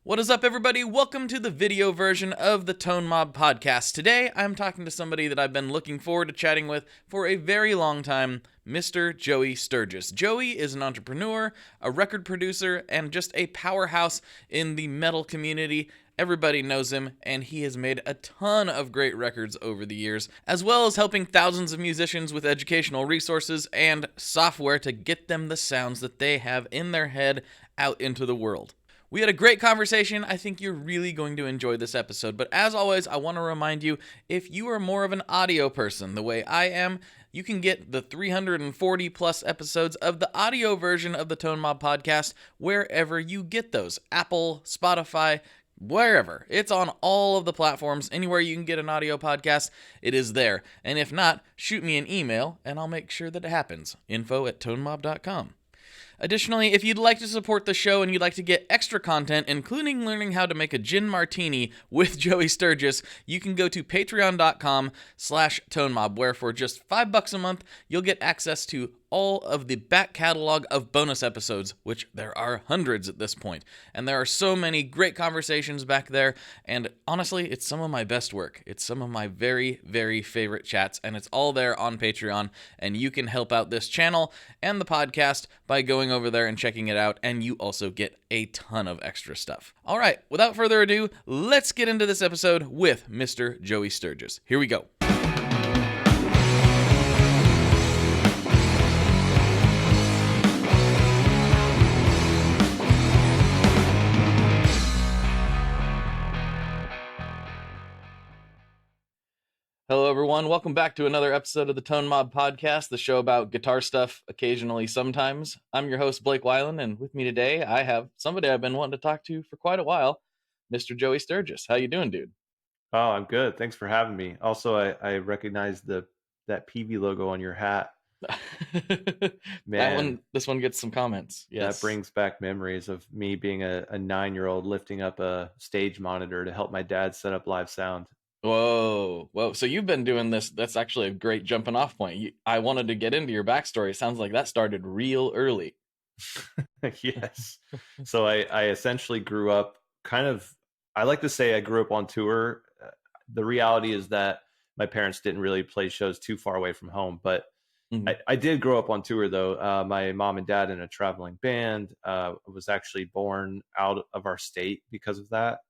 What is up, everybody? Welcome to the video version of the Tone Mob podcast. Today, I'm talking to somebody that I've been looking forward to chatting with for a very long time, Mr. Joey Sturgis. Joey is an entrepreneur, a record producer, and just a powerhouse in the metal community. Everybody knows him, and he has made a ton of great records over the years, as well as helping thousands of musicians with educational resources and software to get them the sounds that they have in their head out into the world. We had a great conversation. I think you're really going to enjoy this episode. But as always, I want to remind you, if you are more of an audio person, the way I am, you can get the 340 plus episodes of the audio version of the Tone Mob podcast wherever you get those. Apple, Spotify, wherever. It's on all of the platforms. Anywhere you can get an audio podcast, it is there. And if not, shoot me an email and I'll make sure that it happens. info@tonemob.com. Additionally, if you'd like to support the show and you'd like to get extra content, including learning how to make a gin martini with Joey Sturgis, you can go to patreon.com/tonemob, where for just $5 a month, you'll get access to all of the back catalog of bonus episodes, which there are hundreds at this point. And there are so many great conversations back there, and honestly, it's some of my best work. It's some of my very, very favorite chats, and it's all there on Patreon, and you can help out this channel and the podcast by going over there and checking it out, and you also get a ton of extra stuff. All right, without further ado, let's get into this episode with Mr. Joey Sturgis. Here we go. Hello, everyone. Welcome back to another episode of the Tone Mob podcast, the show about guitar stuff occasionally, sometimes. I'm your host, Blake Weiland, and with me today, I have somebody I've been wanting to talk to for quite a while, Mr. Joey Sturgis. How you doing, dude? Oh, I'm good. Thanks for having me. Also, I recognize that PV logo on your hat. Man, this one gets some comments. Yes. that brings back memories of me being a 9-year-old lifting up a stage monitor to help my dad set up live sound. Whoa. So you've been doing this. That's actually a great jumping off point. I wanted to get into your backstory. It sounds like that started real early. Yes. So I essentially grew up I like to say I grew up on tour. The reality is that my parents didn't really play shows too far away from home, but I did grow up on tour, though. My mom and dad in a traveling band. Was actually born out of our state because of that.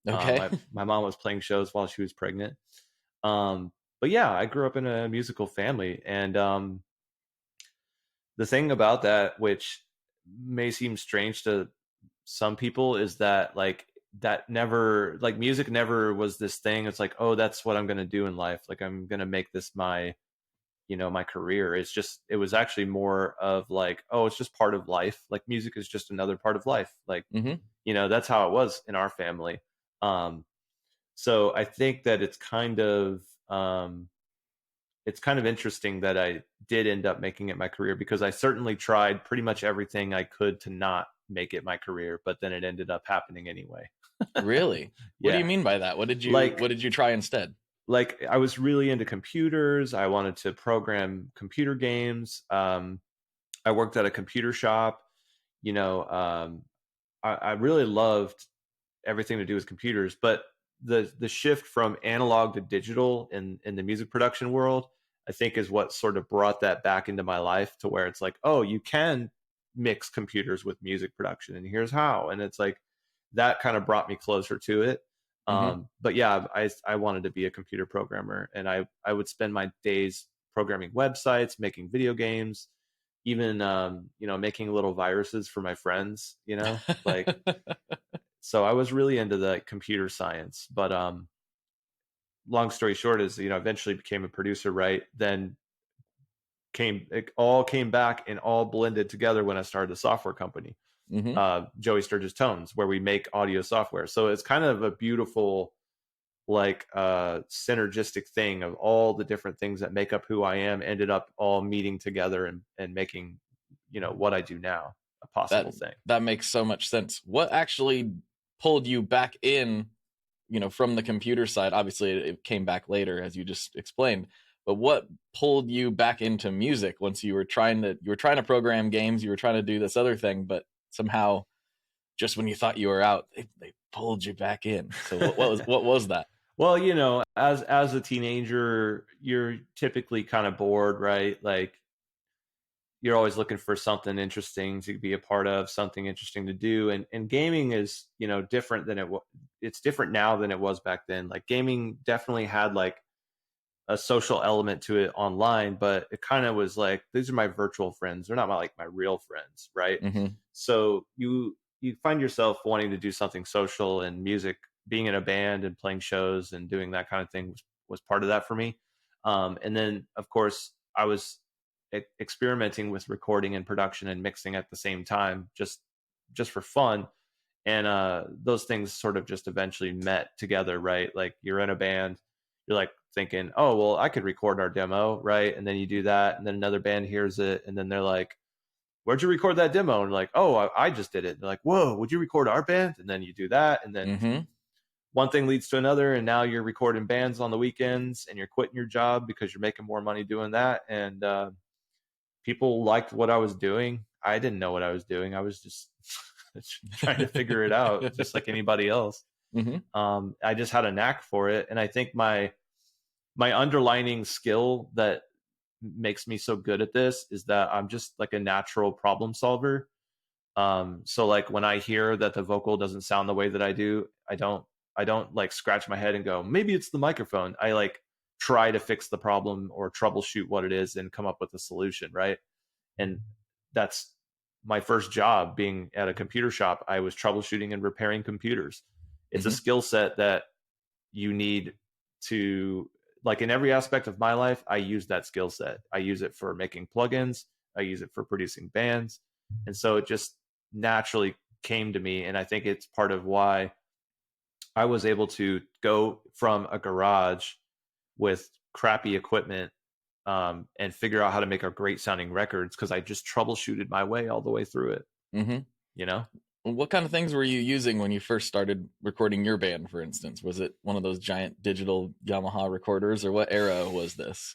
Okay. My mom was playing shows while she was pregnant. But yeah, I grew up in a musical family. And the thing about that, which may seem strange to some people, is that music never was this thing. It's like, oh, that's what I'm going to do in life. Like, I'm going to make this my career. It was actually more of like, oh, it's just part of life. Like, music is just another part of life. Like, that's how it was in our family. So I think that it's kind of interesting that I did end up making it my career, because I certainly tried pretty much everything I could to not make it my career, but then it ended up happening anyway. Really? What do you mean by that? What did you try instead? Like, I was really into computers. I wanted to program computer games. I worked at a computer shop. I really loved everything to do with computers, but the shift from analog to digital in the music production world, I think, is what sort of brought that back into my life, to where it's like, oh, you can mix computers with music production, and here's how. And it's like, that kind of brought me closer to it. But yeah, I wanted to be a computer programmer, and I would spend my days programming websites, making video games, even making little viruses for my friends, like. So I was really into the computer science. But long story short is, eventually became a producer, right? Then it all came back and all blended together when I started the software company, Joey Sturgis Tones, where we make audio software. So it's kind of a beautiful, like, synergistic thing of all the different things that make up who I am, ended up all meeting together and making, what I do now a possible thing. That makes so much sense. What actually pulled you back in, from the computer side? Obviously it came back later, as you just explained, but what pulled you back into music once you were trying to program games, you were trying to do this other thing, but somehow just when you thought you were out, they pulled you back in? So what was that? Well, you know, as a teenager, you're typically kind of bored, right? Like you're always looking for something interesting to be a part of, something interesting to do, and gaming is, you know, different than it's different now than it was back then. Like gaming definitely had like a social element to it online, but it kind of was like, these are my virtual friends. They're not my real friends, right? Mm-hmm. So you find yourself wanting to do something social, and music, being in a band and playing shows and doing that kind of thing was part of that for me. And then of course I was experimenting with recording and production and mixing at the same time, just for fun. And those things sort of just eventually met together, right? Like you're in a band, you're like thinking, oh well, I could record our demo, right? And then you do that, and then another band hears it, and then they're like, where'd you record that demo? And like, oh, I just did it. And they're like, whoa, would you record our band? And then you do that, and then Mm-hmm. one thing leads to another, and now you're recording bands on the weekends, and you're quitting your job because you're making more money doing that. And people liked what I was doing. I didn't know what I was doing. I was just trying to figure it out, just like anybody else. Mm-hmm. I just had a knack for it, and I think my underlining skill that makes me so good at this is that I'm just like a natural problem solver. So like when I hear that the vocal doesn't sound the way that I do, I don't like scratch my head and go, maybe it's the microphone. I like try to fix the problem or troubleshoot what it is and come up with a solution, right? And that's my first job being at a computer shop. I was troubleshooting and repairing computers. It's a Mm-hmm. skill set that you need to, like, in every aspect of my life. I use that skill set. I use it for making plugins, I use it for producing bands, and so it just naturally came to me. And I think it's part of why I was able to go from a garage with crappy equipment, and figure out how to make a great sounding records, because I just troubleshooted my way all the way through it, Mm-hmm. you know? What kind of things were you using when you first started recording your band, for instance? Was it one of those giant digital Yamaha recorders, or what era was this?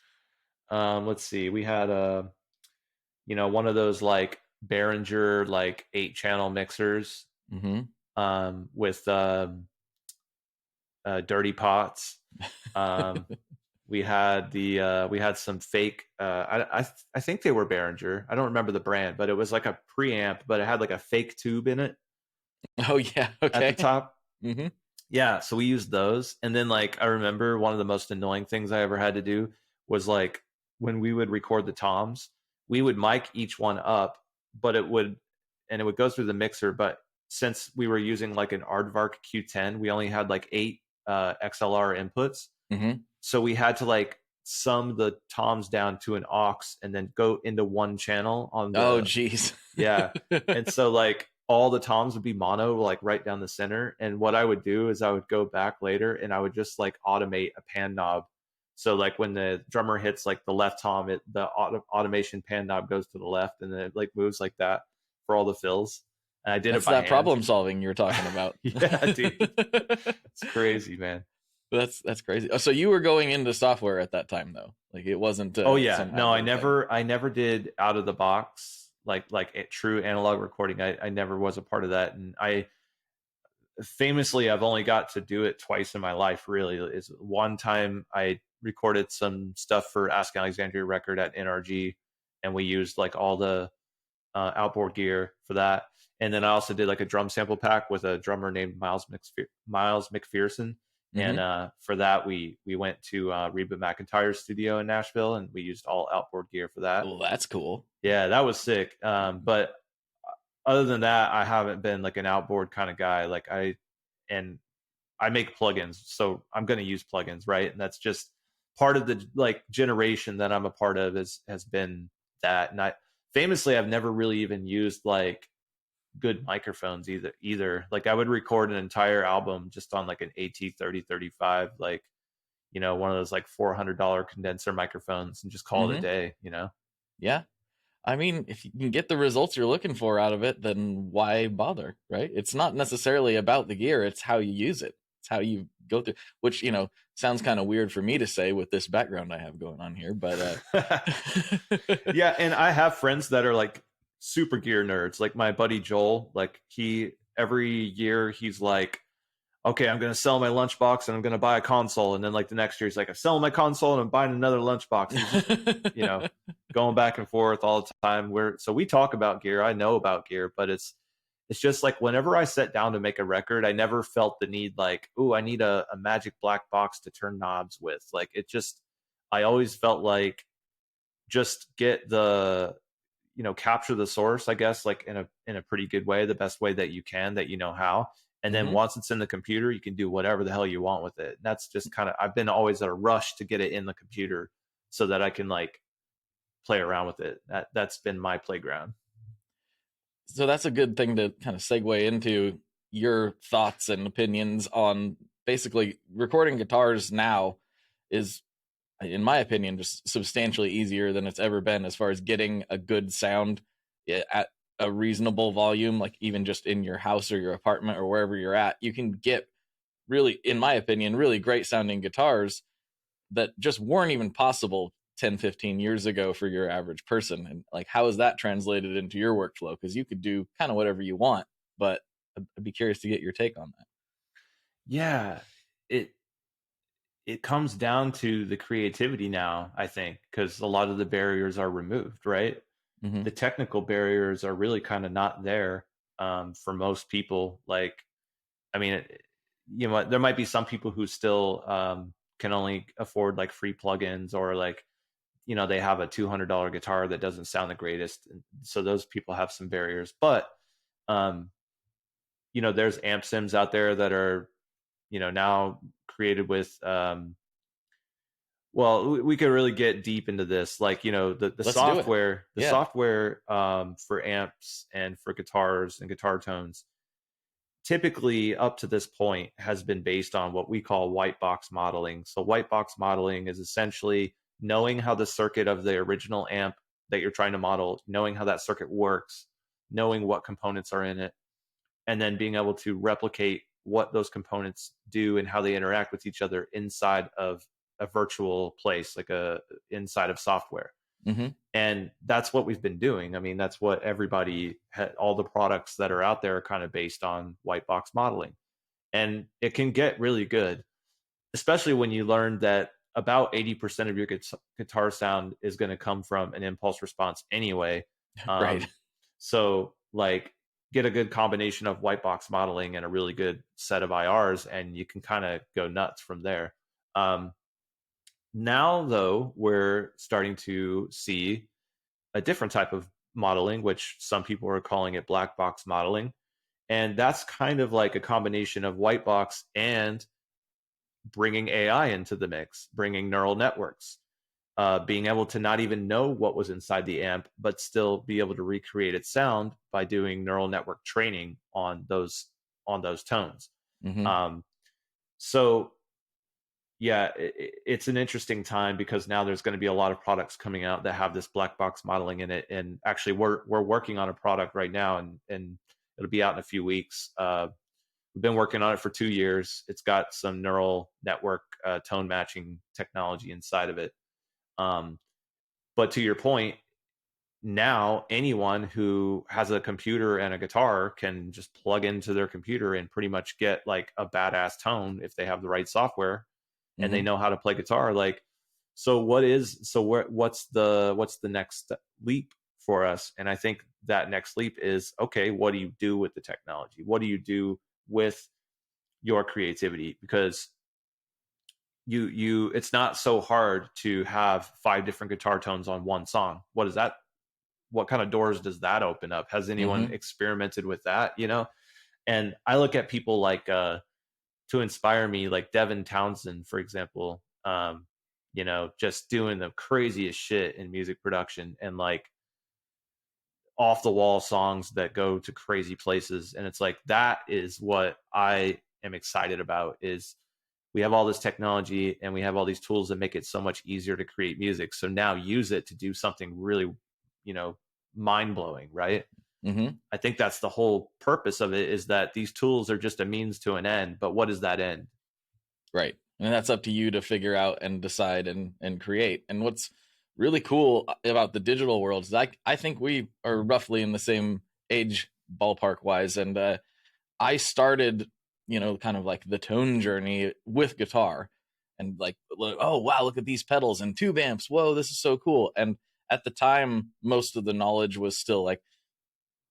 Let's see. We had one of those like Behringer like 8-channel mixers, Mm-hmm. with dirty pots. Um, we had some fake. I think they were Behringer. I don't remember the brand, but it was like a preamp, but it had like a fake tube in it Oh yeah, at the okay. top. Mm-hmm. Yeah, so we used those. And then like I remember one of the most annoying things I ever had to do was like when we would record the toms, we would mic each one up, but it would go through the mixer. But since we were using like an Aardvark Q10, we only had like 8 XLR inputs. Mm-hmm. So we had to like sum the toms down to an aux and then go into one channel on Oh the, geez. yeah. And so like all the toms would be mono, like right down the center. And what I would do is I would go back later and I would just like automate a pan knob. So like when the drummer hits like the left tom, the automation pan knob goes to the left, and then it like moves like that for all the fills. And I did it That's by that hand. problem solving you were talking about. Yeah, dude. It's crazy, man. That's crazy. Oh, so you were going into software at that time though. Like it wasn't Oh yeah. some No, hardware thing. I never did out of the box like a true analog recording. I never was a part of that. And I famously, I've only got to do it twice in my life, really. Is one time I recorded some stuff for Asking Alexandria record at NRG, and we used like all the outboard gear for that. And then I also did like a drum sample pack with a drummer named Miles McPherson. And Mm-hmm. for that, we went to Reba McEntire's studio in Nashville, and we used all outboard gear for that. Well, that's cool. Yeah, that was sick. But other than that, I haven't been like an outboard kind of guy. And I make plugins, so I'm going to use plugins, right? And that's just part of the like generation that I'm a part of has been that. And I've never really even used like good microphones either. Like I would record an entire album just on like an AT3035, like, one of those like $400 condenser microphones, and just call it a Mm-hmm. day. Yeah. I mean, if you can get the results you're looking for out of it, then why bother, right? It's not necessarily about the gear, it's how you use it. It's how you go through, which, sounds kind of weird for me to say with this background I have going on here, but Yeah, and I have friends that are like super gear nerds. Like my buddy Joel, like he every year he's like okay, I'm going to sell my lunchbox and I'm going to buy a console. And then like the next year, he's like, I'm selling my console and I'm buying another lunchbox. He's just, you know, going back and forth all the time. So we talk about gear. I know about gear, but it's just like whenever I sat down to make a record, I never felt the need like, oh, I need a magic black box to turn knobs with. Like it just, I always felt like just get the, capture the source, I guess, like in a pretty good way, the best way that you can, that you know how. And then once it's in the computer, you can do whatever the hell you want with it. And that's just kind of, I've been always at a rush to get it in the computer so that I can like play around with it. That's been my playground. So that's a good thing to kind of segue into your thoughts and opinions on basically recording guitars now is, in my opinion, just substantially easier than it's ever been as far as getting a good sound at a reasonable volume, like even just in your house or your apartment or wherever you're at. You can get really, in my opinion, really great sounding guitars that just weren't even possible 10, 15 years ago for your average person. And like, how is that translated into your workflow? Because you could do kind of whatever you want, but I'd be curious to get your take on that. Yeah, it comes down to the creativity now, I think, because a lot of the barriers are removed, right? Mm-hmm. The technical barriers are really kind of not there for most people. Like, I mean, there might be some people who still can only afford like free plugins, or like, they have a $200 guitar that doesn't sound the greatest. So those people have some barriers. But, um, there's amp sims out there that are, now created with, well, we could really get deep into this, like, the Let's do it. software, Yeah. for amps and for guitars and guitar tones, typically up to this point has been based on what we call white box modeling. So white box modeling is essentially knowing how the circuit of the original amp that you're trying to model, knowing how that circuit works, knowing what components are in it, and then being able to replicate what those components do and how they interact with each other inside of a virtual place, like inside of software. Mm-hmm. And that's what we've been doing. I mean, that's what all the products that are out there are kind of based on white box modeling. And it can get really good, especially when you learn that about 80% of your guitar sound is going to come from an impulse response anyway. Right. So like, get a good combination of white box modeling and a really good set of IRs, and you can kind of go nuts from there. Now, though, we're starting to see a different type of modeling, which some people are calling it black box modeling. And that's kind of like a combination of white box and bringing AI into the mix, bringing neural networks, being able to not even know what was inside the amp, but still be able to recreate its sound by doing neural network training on those tones. Mm-hmm. So yeah, it's an interesting time because now there's going to be a lot of products coming out that have this black box modeling in it. And actually, we're working on a product right now, and it'll be out in a few weeks. We've been working on it for 2 years. It's got some neural network tone matching technology inside of it. But to your point, now anyone who has a computer and a guitar can just plug into their computer and pretty much get like a badass tone if they have the right software and they know how to play guitar. Like, what's the next leap for us? And I think that next leap is, okay, what do you do with the technology? What do you do with your creativity? Because it's not so hard to have 5 different guitar tones on one song. What kind of doors does that open up? Has anyone experimented with that? And I look at people like to inspire me, like Devin Townsend, for example, just doing the craziest shit in music production and like off the wall songs that go to crazy places. And it's like, that is what I am excited about, is we have all this technology and we have all these tools that make it so much easier to create music. So now use it to do something really, mind blowing, right? Mm-hmm. I think that's the whole purpose of it, is that these tools are just a means to an end. But what is that end? Right. And that's up to you to figure out and decide and create. And what's really cool about the digital world is I think we are roughly in the same age ballpark wise. And I started, kind of like the tone journey with guitar, and like, oh wow, look at these pedals and tube amps. Whoa, this is so cool. And at the time, most of the knowledge was still like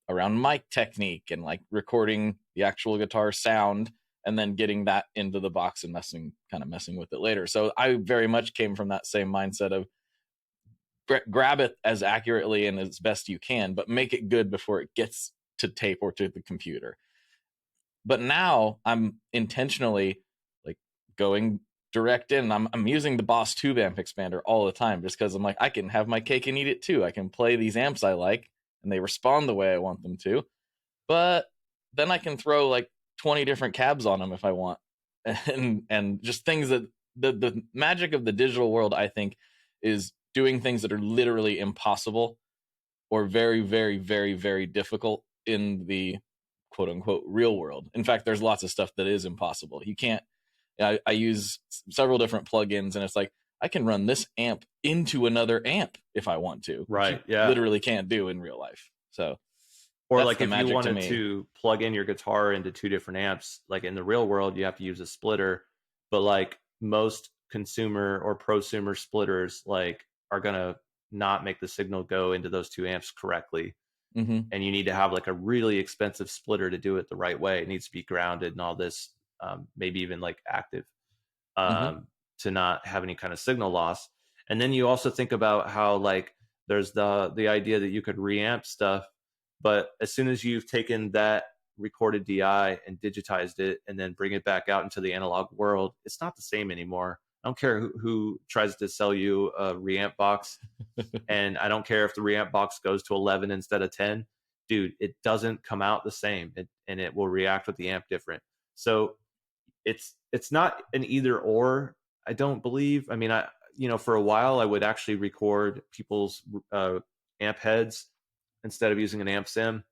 around mic technique and like recording the actual guitar sound and then getting that into the box and messing with it later. So I very much came from that same mindset of grab it as accurately and as best you can, but make it good before it gets to tape or to the computer. But now I'm intentionally like going direct in. I'm using the Boss tube amp expander all the time just because I'm like, I can have my cake and eat it too. I can play these amps I like and they respond the way I want them to. But then I can throw like 20 different cabs on them if I want. And just things that the magic of the digital world, I think, is doing things that are literally impossible or very, very, very, very difficult in the quote unquote real world. In fact, there's lots of stuff that is impossible. You can't, I use several different plugins and it's like, I can run this amp into another amp if I want to. Right. Yeah. Literally can't do in real life. So, or like if you wanted to plug in your guitar into two different amps, like in the real world, you have to use a splitter. But like most consumer or prosumer splitters, like are going to not make the signal go into those two amps correctly. Mm-hmm. And you need to have like a really expensive splitter to do it the right way. It needs to be grounded and all this, maybe even like active, to not have any kind of signal loss. And then you also think about how like there's the idea that you could reamp stuff, but as soon as you've taken that recorded DI and digitized it and then bring it back out into the analog world, it's not the same anymore. I don't care who tries to sell you a reamp box. And I don't care if the reamp box goes to 11 instead of 10. Dude, it doesn't come out the same, and it will react with the amp different. So it's not an either or, I don't believe. I mean, for a while I would actually record people's amp heads instead of using an amp sim,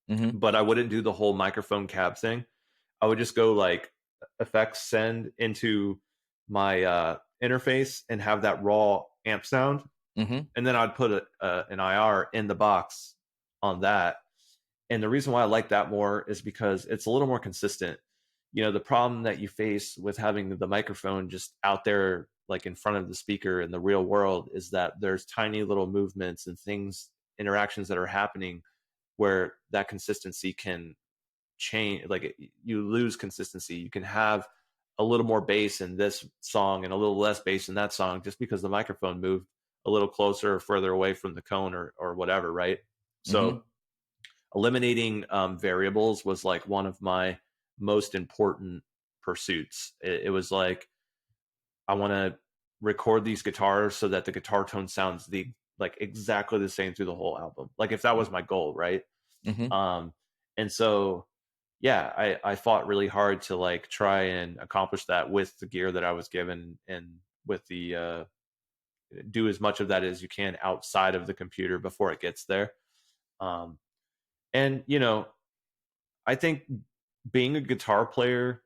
but I wouldn't do the whole microphone cab thing. I would just go like effects send into my interface and have that raw amp sound, and then I'd put an IR in the box on that. And the reason why I like that more is because it's a little more consistent. The problem that you face with having the microphone just out there like in front of the speaker in the real world is that there's tiny little movements and interactions that are happening where that consistency can change. Like you lose consistency. You can have a little more bass in this song and a little less bass in that song just because the microphone moved a little closer or further away from the cone or whatever, right? So eliminating variables was like one of my most important pursuits. It was like, I want to record these guitars so that the guitar tone sounds exactly the same through the whole album. Like if that was my goal, right? And so yeah, I fought really hard to like try and accomplish that with the gear that I was given, and with the do as much of that as you can outside of the computer before it gets there. And I think being a guitar player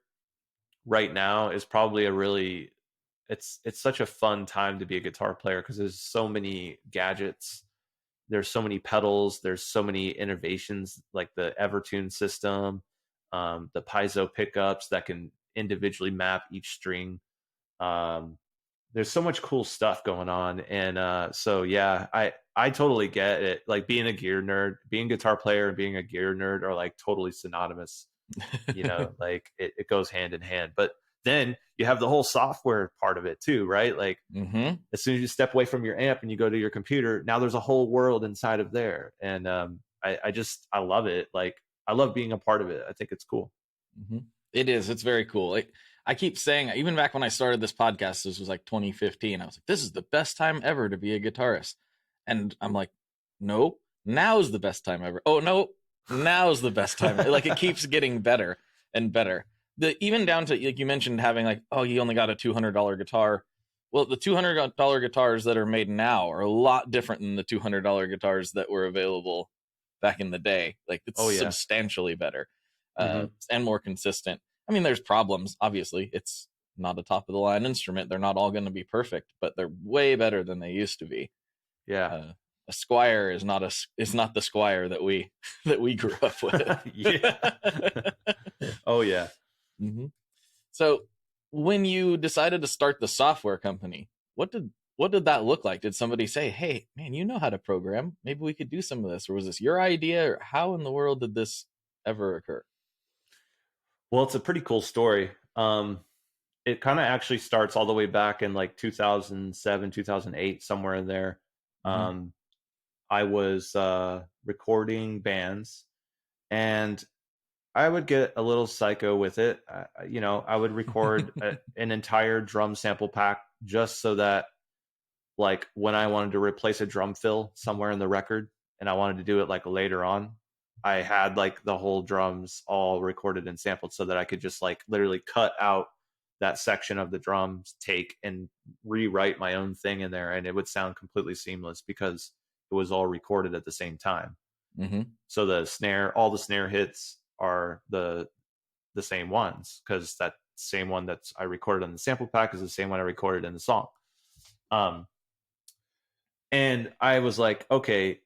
right now is probably it's such a fun time to be a guitar player because there's so many gadgets. There's so many pedals. There's so many innovations like the Evertune system, the piezo pickups that can individually map each string. There's so much cool stuff going on. And so, yeah, I totally get it. Like being a gear nerd, being a guitar player and being a gear nerd are like totally synonymous, like it goes hand in hand. But then you have the whole software part of it too, right? Like as soon as you step away from your amp and you go to your computer, now there's a whole world inside of there. And I love it. Like I love being a part of it. I think it's cool. It is. It's very cool. I keep saying, even back when I started this podcast, this was like 2015. I was like, this is the best time ever to be a guitarist. And I'm like, no, now's the best time ever. Oh, no, now's the best time. Like it keeps getting better and better. Even down to, like you mentioned, having like, oh, you only got a $200 guitar. Well, the $200 guitars that are made now are a lot different than the $200 guitars that were available back in the day. Like it's substantially better and more consistent. I mean, there's problems. Obviously, it's not a top of the line instrument. They're not all going to be perfect, but they're way better than they used to be. Yeah. A Squire is not the Squire that we grew up with. Yeah. Oh yeah. Hmm. So when you decided to start the software company, what did that look like? Did somebody say, "Hey, man, you know how to program? Maybe we could do some of this," or was this your idea? Or how in the world did this ever occur? Well, it's a pretty cool story. It kind of actually starts all the way back in like 2007, 2008, somewhere in there. Hmm. Um, I was recording bands, and I would get a little psycho with it. I would record an entire drum sample pack just so that, like, when I wanted to replace a drum fill somewhere in the record and I wanted to do it like later on, I had like the whole drums all recorded and sampled so that I could just like literally cut out that section of the drums take and rewrite my own thing in there, and it would sound completely seamless because it was all recorded at the same time. Hmm. So all the snare hits are the same ones, because that same one that I recorded on the sample pack is the same one I recorded in the song. Um, and I was like, okay,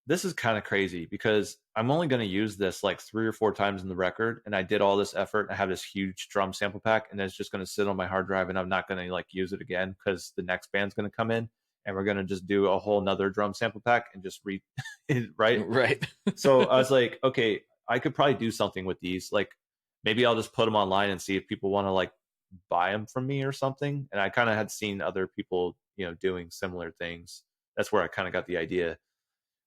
this is kind of crazy because I'm only going to use this like 3 or 4 times in the record, and I did all this effort. I have this huge drum sample pack, and it's just going to sit on my hard drive, and I'm not going to like use it again because the next band's going to come in, and we're going to just do a whole nother drum sample pack and just read it, right? Right. So I was like, okay, I could probably do something with these. Like, maybe I'll just put them online and see if people want to like buy them from me or something. And I kind of had seen other people, doing similar things. That's where I kind of got the idea.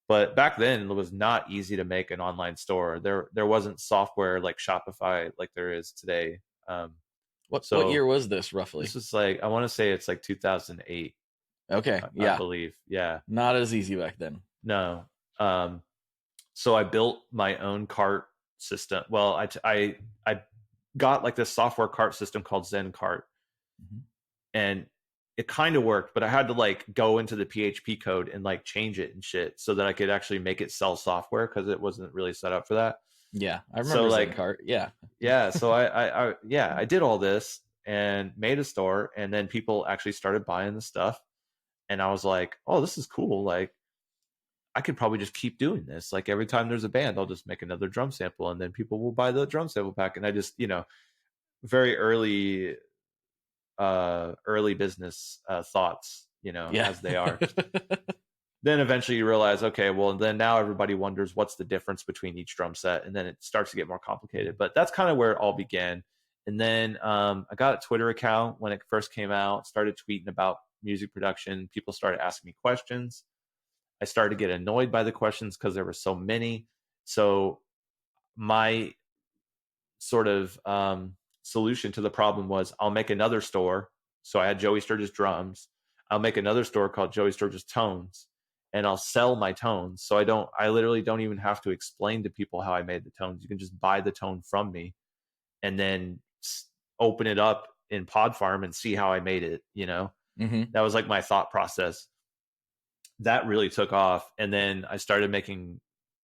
But back then, it was not easy to make an online store. There wasn't software like Shopify like there is today. What So year was this roughly? this was like, I want to say it's like 2008, Okay, I yeah, believe. Yeah, not as easy back then. no. Um, so I built my own cart system. Well, I got like this software cart system called Zen Cart, Mhm. and it kind of worked, but I had to like go into the PHP code and like change it and shit so that I could actually make it sell software because it wasn't really set up for that. Yeah, I So remember like, Zencart. Yeah. yeah, so I did all this and made a store, and then people actually started buying the stuff, and I was like, oh, this is cool. Like, I could probably just keep doing this. Like, every time there's a band, I'll just make another drum sample, and then people will buy the drum sample pack. And I just, very early business thoughts, Yeah. as they are. Then eventually you realize, okay, well, then now everybody wonders what's the difference between each drum set, and then it starts to get more complicated. But that's kind of where it all began. And then I got a Twitter account when it first came out, started tweeting about music production. People started asking me questions. I started to get annoyed by the questions because there were so many. So my sort of solution to the problem was, I'll make another store. So I had Joey Sturgis Drums. I'll make another store called Joey Sturgis Tones, and I'll sell my tones. So I literally don't even have to explain to people how I made the tones. You can just buy the tone from me and then open it up in Pod Farm and see how I made it. Hmm. That was like my thought process. That really took off. And then I started making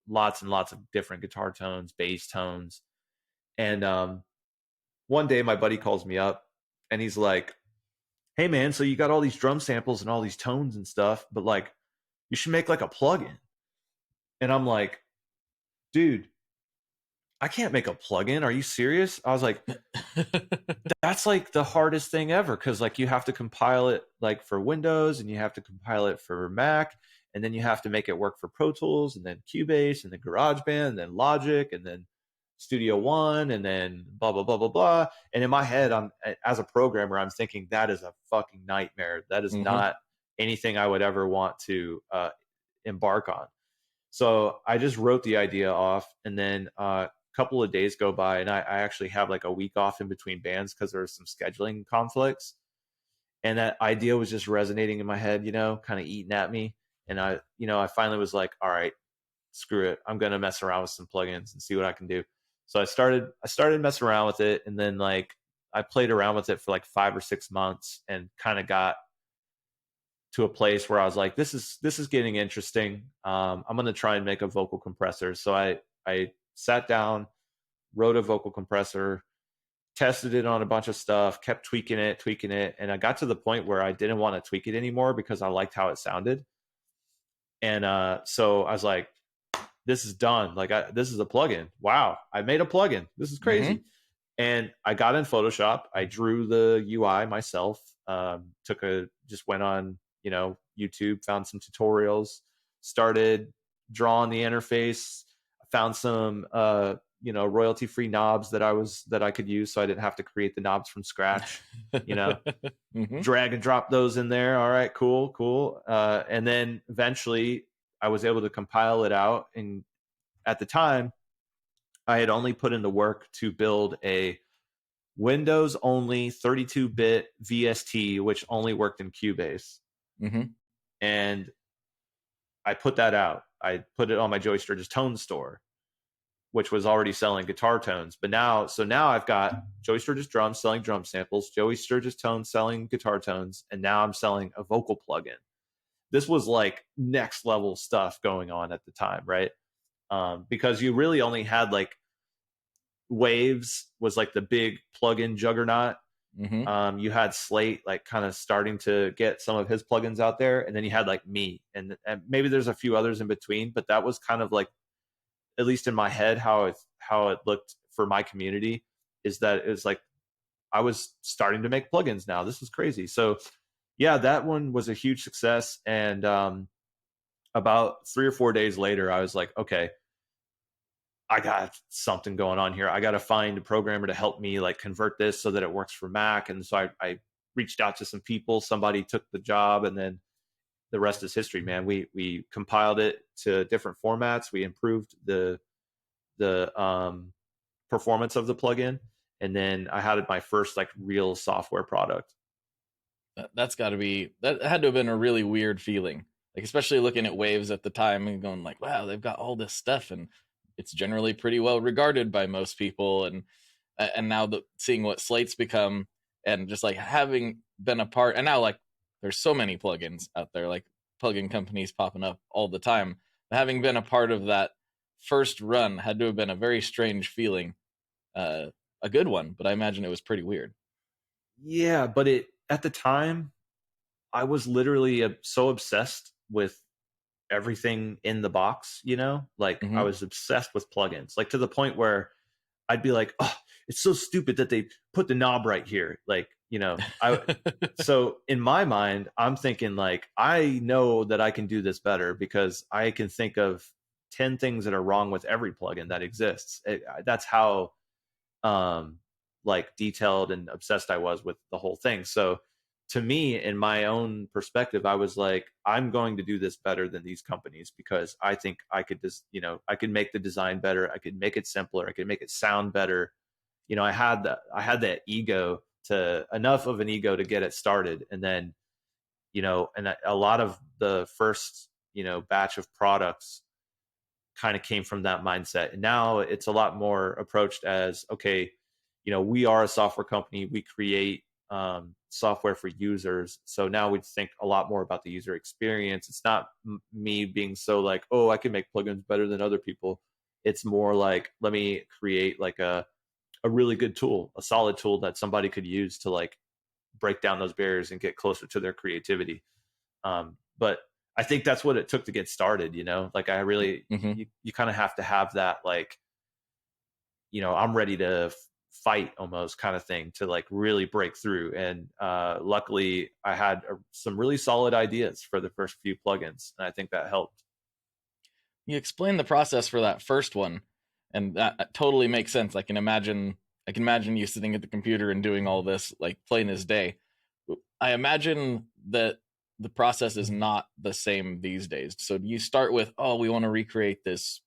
lots and lots of different guitar tones, bass tones. And one day my buddy calls me up and he's like, hey man, so you got all these drum samples and all these tones and stuff, but like, you should make like a plugin. And I'm like, dude, I can't make a plugin. Are you serious? I was like, that's like the hardest thing ever, because like you have to compile it like for Windows, and you have to compile it for Mac, and then you have to make it work for Pro Tools, and then Cubase, and then GarageBand, and then Logic, and then Studio One, and then blah blah blah blah blah. And in my head, as a programmer, I'm thinking that is a fucking nightmare. That is Hmm. not anything I would ever want to embark on. So I just wrote the idea off, and then a couple of days go by, and I actually have like a week off in between bands because there were some scheduling conflicts, and that idea was just resonating in my head, kind of eating at me. And I finally was like, all right, screw it, I'm gonna mess around with some plugins and see what I can do. So I started messing around with it, and then like I played around with it for like 5 or 6 months and kind of got to a place where I was like, this is getting interesting. I'm gonna try and make a vocal compressor. So I sat down, wrote a vocal compressor, tested it on a bunch of stuff, kept tweaking it, and I got to the point where I didn't want to tweak it anymore because I liked how it sounded. And so I was like, this is done. Like, this is a plugin. Wow, I made a plugin. This is Hmm. crazy. And I got in Photoshop. I drew the UI myself. Just went on, YouTube, found some tutorials, started drawing the interface. Found some, royalty free knobs that I could use, so I didn't have to create the knobs from scratch. You know, Hmm. drag and drop those in there. All right, cool. And then eventually, I was able to compile it out. And at the time, I had only put in the work to build a Windows only 32-bit VST, which only worked in Cubase. Hmm. And I put that out. I put it on my Joey Sturgis Tones store, which was already selling guitar tones. But now I've got Joey Sturgis drums selling drum samples, Joey Sturgis Tones selling guitar tones, and now I'm selling a vocal plugin. This was like next level stuff going on at the time, right? Because you really only had like Waves was like the big plugin juggernaut. Hmm. You had Slate like kind of starting to get some of his plugins out there, and then you had like me, and maybe there's a few others in between, but that was kind of like, at least in my head, how it looked for my community, is that it was like I was starting to make plugins now. This is crazy. So yeah, that one was a huge success. And about 3 or 4 days later, I was like, okay, I got something going on here. I got to find a programmer to help me like convert this so that it works for Mac. And so I reached out to some people. Somebody took the job, and then the rest is history, man. We compiled it to different formats. We improved the performance of the plugin, and then I had my first like real software product. That had to have been a really weird feeling, like especially looking at Waves at the time and going like, wow, they've got all this stuff and it's generally pretty well regarded by most people. And now seeing what Slate's become, and just like having been a part, and now like there's so many plugins out there, like plugin companies popping up all the time. But having been a part of that first run had to have been a very strange feeling, uh, a good one, but I imagine it was pretty weird. Yeah, but it at the time I was literally so obsessed with everything in the box, like I Hmm. was obsessed with plugins, like to the point where I'd be like, oh, it's so stupid that they put the knob right here. Like, so in my mind, I'm thinking like, I know that I can do this better because I can think of 10 things that are wrong with every plugin that exists. That's how, um, like detailed and obsessed I was with the whole thing. So to me, in my own perspective, I was like, I'm going to do this better than these companies because I think I could just, I could make the design better. I could make it simpler. I could make it sound better. I had that ego, to enough of an ego to get it started. And then, and a lot of the first, batch of products kind of came from that mindset. And now it's a lot more approached as, okay, we are a software company. We create software for users. So now we think a lot more about the user experience. It's not me being so like, oh, I can make plugins better than other people. It's more like, let me create like a really good tool, a solid tool that somebody could use to like break down those barriers and get closer to their creativity. But I think that's what it took to get started. Like I really, Hmm. you kind of have to have that, like, I'm ready to fight almost kind of thing to like really break through. And luckily I had some really solid ideas for the first few plugins, and I think that helped. You explained the process for that first one, and that totally makes sense. I can imagine you sitting at the computer and doing all this like plain as day. I imagine that the process is not the same these days. So do you start with, oh, we want to recreate this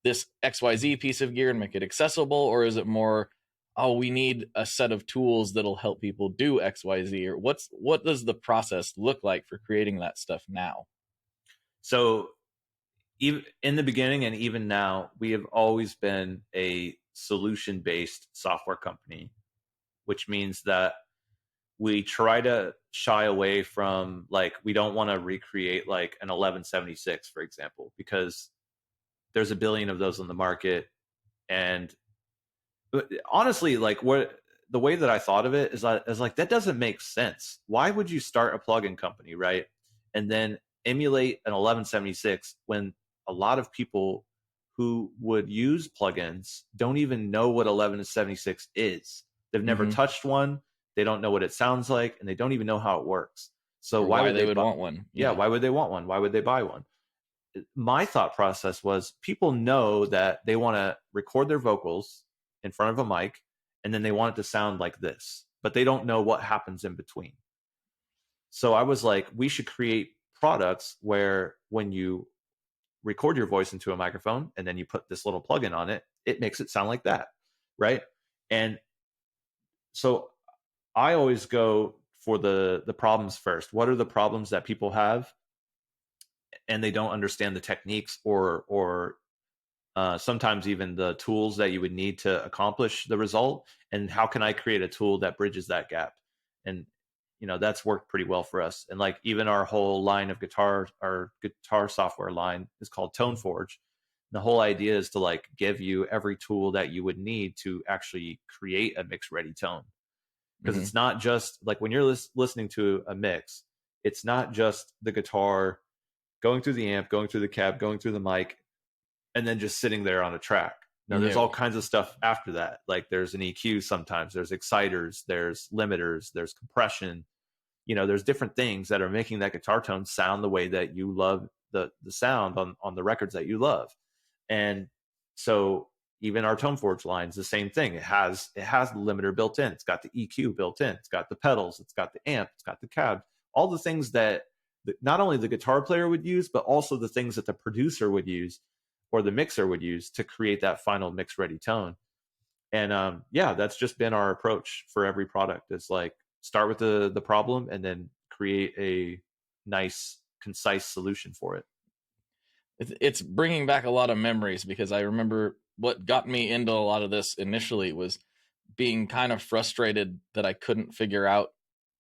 XYZ piece of gear and make it accessible, or is it more, oh, we need a set of tools that'll help people do XYZ, or what does the process look like for creating that stuff now? So even in the beginning and even now, we have always been a solution based software company, which means that we try to shy away from, like, we don't want to recreate like an 1176, for example, because there's a billion of those on the market. And honestly, like, what the way that I thought of it is like, that doesn't make sense. Why would you start a plugin company, right? And then emulate an 1176 when a lot of people who would use plugins don't even know what 1176 is. They've never Mm-hmm. touched one. They don't know what it sounds like, and they don't even know how it works. So Or why they would want one. Yeah, why would they want one? Why would they buy one? My thought process was people know that they want to record their vocals in front of a mic, and then they want it to sound like this, but they don't know what happens in between. So I was like, we should create products where when you record your voice into a microphone and then you put this little plugin on it, it makes it sound like that, right? And so I always go for the problems first. What are the problems that people have and they don't understand the techniques or sometimes even the tools that you would need to accomplish the result, and how can I create a tool that bridges that gap? And that's worked pretty well for us. And like even our whole line of our guitar software line is called ToneForge. The whole idea is to like give you every tool that you would need to actually create a mix ready tone, because Mm-hmm. it's not just like when you're listening to a mix, it's not just the guitar going through the amp, going through the cab, going through the mic, and then just sitting there on a track. Now, there's all kinds of stuff after that. Like there's an EQ sometimes, there's exciters, there's limiters, there's compression. There's different things that are making that guitar tone sound the way that you love the sound on the records that you love. And so even our ToneForge line is the same thing. It has the limiter built in. It's got the EQ built in. It's got the pedals. It's got the amp. It's got the cab. All the things that not only the guitar player would use, but also the things that the producer would use or the mixer would use to create that final mix ready tone. And that's just been our approach for every product. It's like start with the problem and then create a nice, concise solution for it. It's bringing back a lot of memories, because I remember what got me into a lot of this initially was being kind of frustrated that I couldn't figure out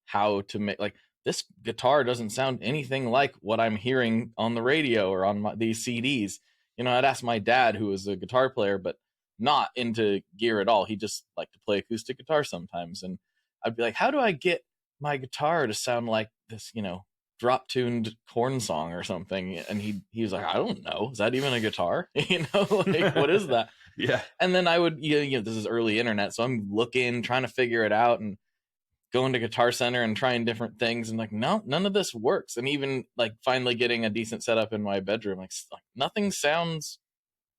how to make, like, this guitar doesn't sound anything like what I'm hearing on the radio or on these CDs. I'd ask my dad, who was a guitar player, but not into gear at all. He just liked to play acoustic guitar sometimes. And I'd be like, how do I get my guitar to sound like this, drop tuned corn song or something? And he was like, I don't know, is that even a guitar? Like, what is that? Yeah. And then I would, this is early internet, so I'm looking, trying to figure it out, and going to Guitar Center and trying different things, and like, no, none of this works. And even like finally getting a decent setup in my bedroom, like nothing sounds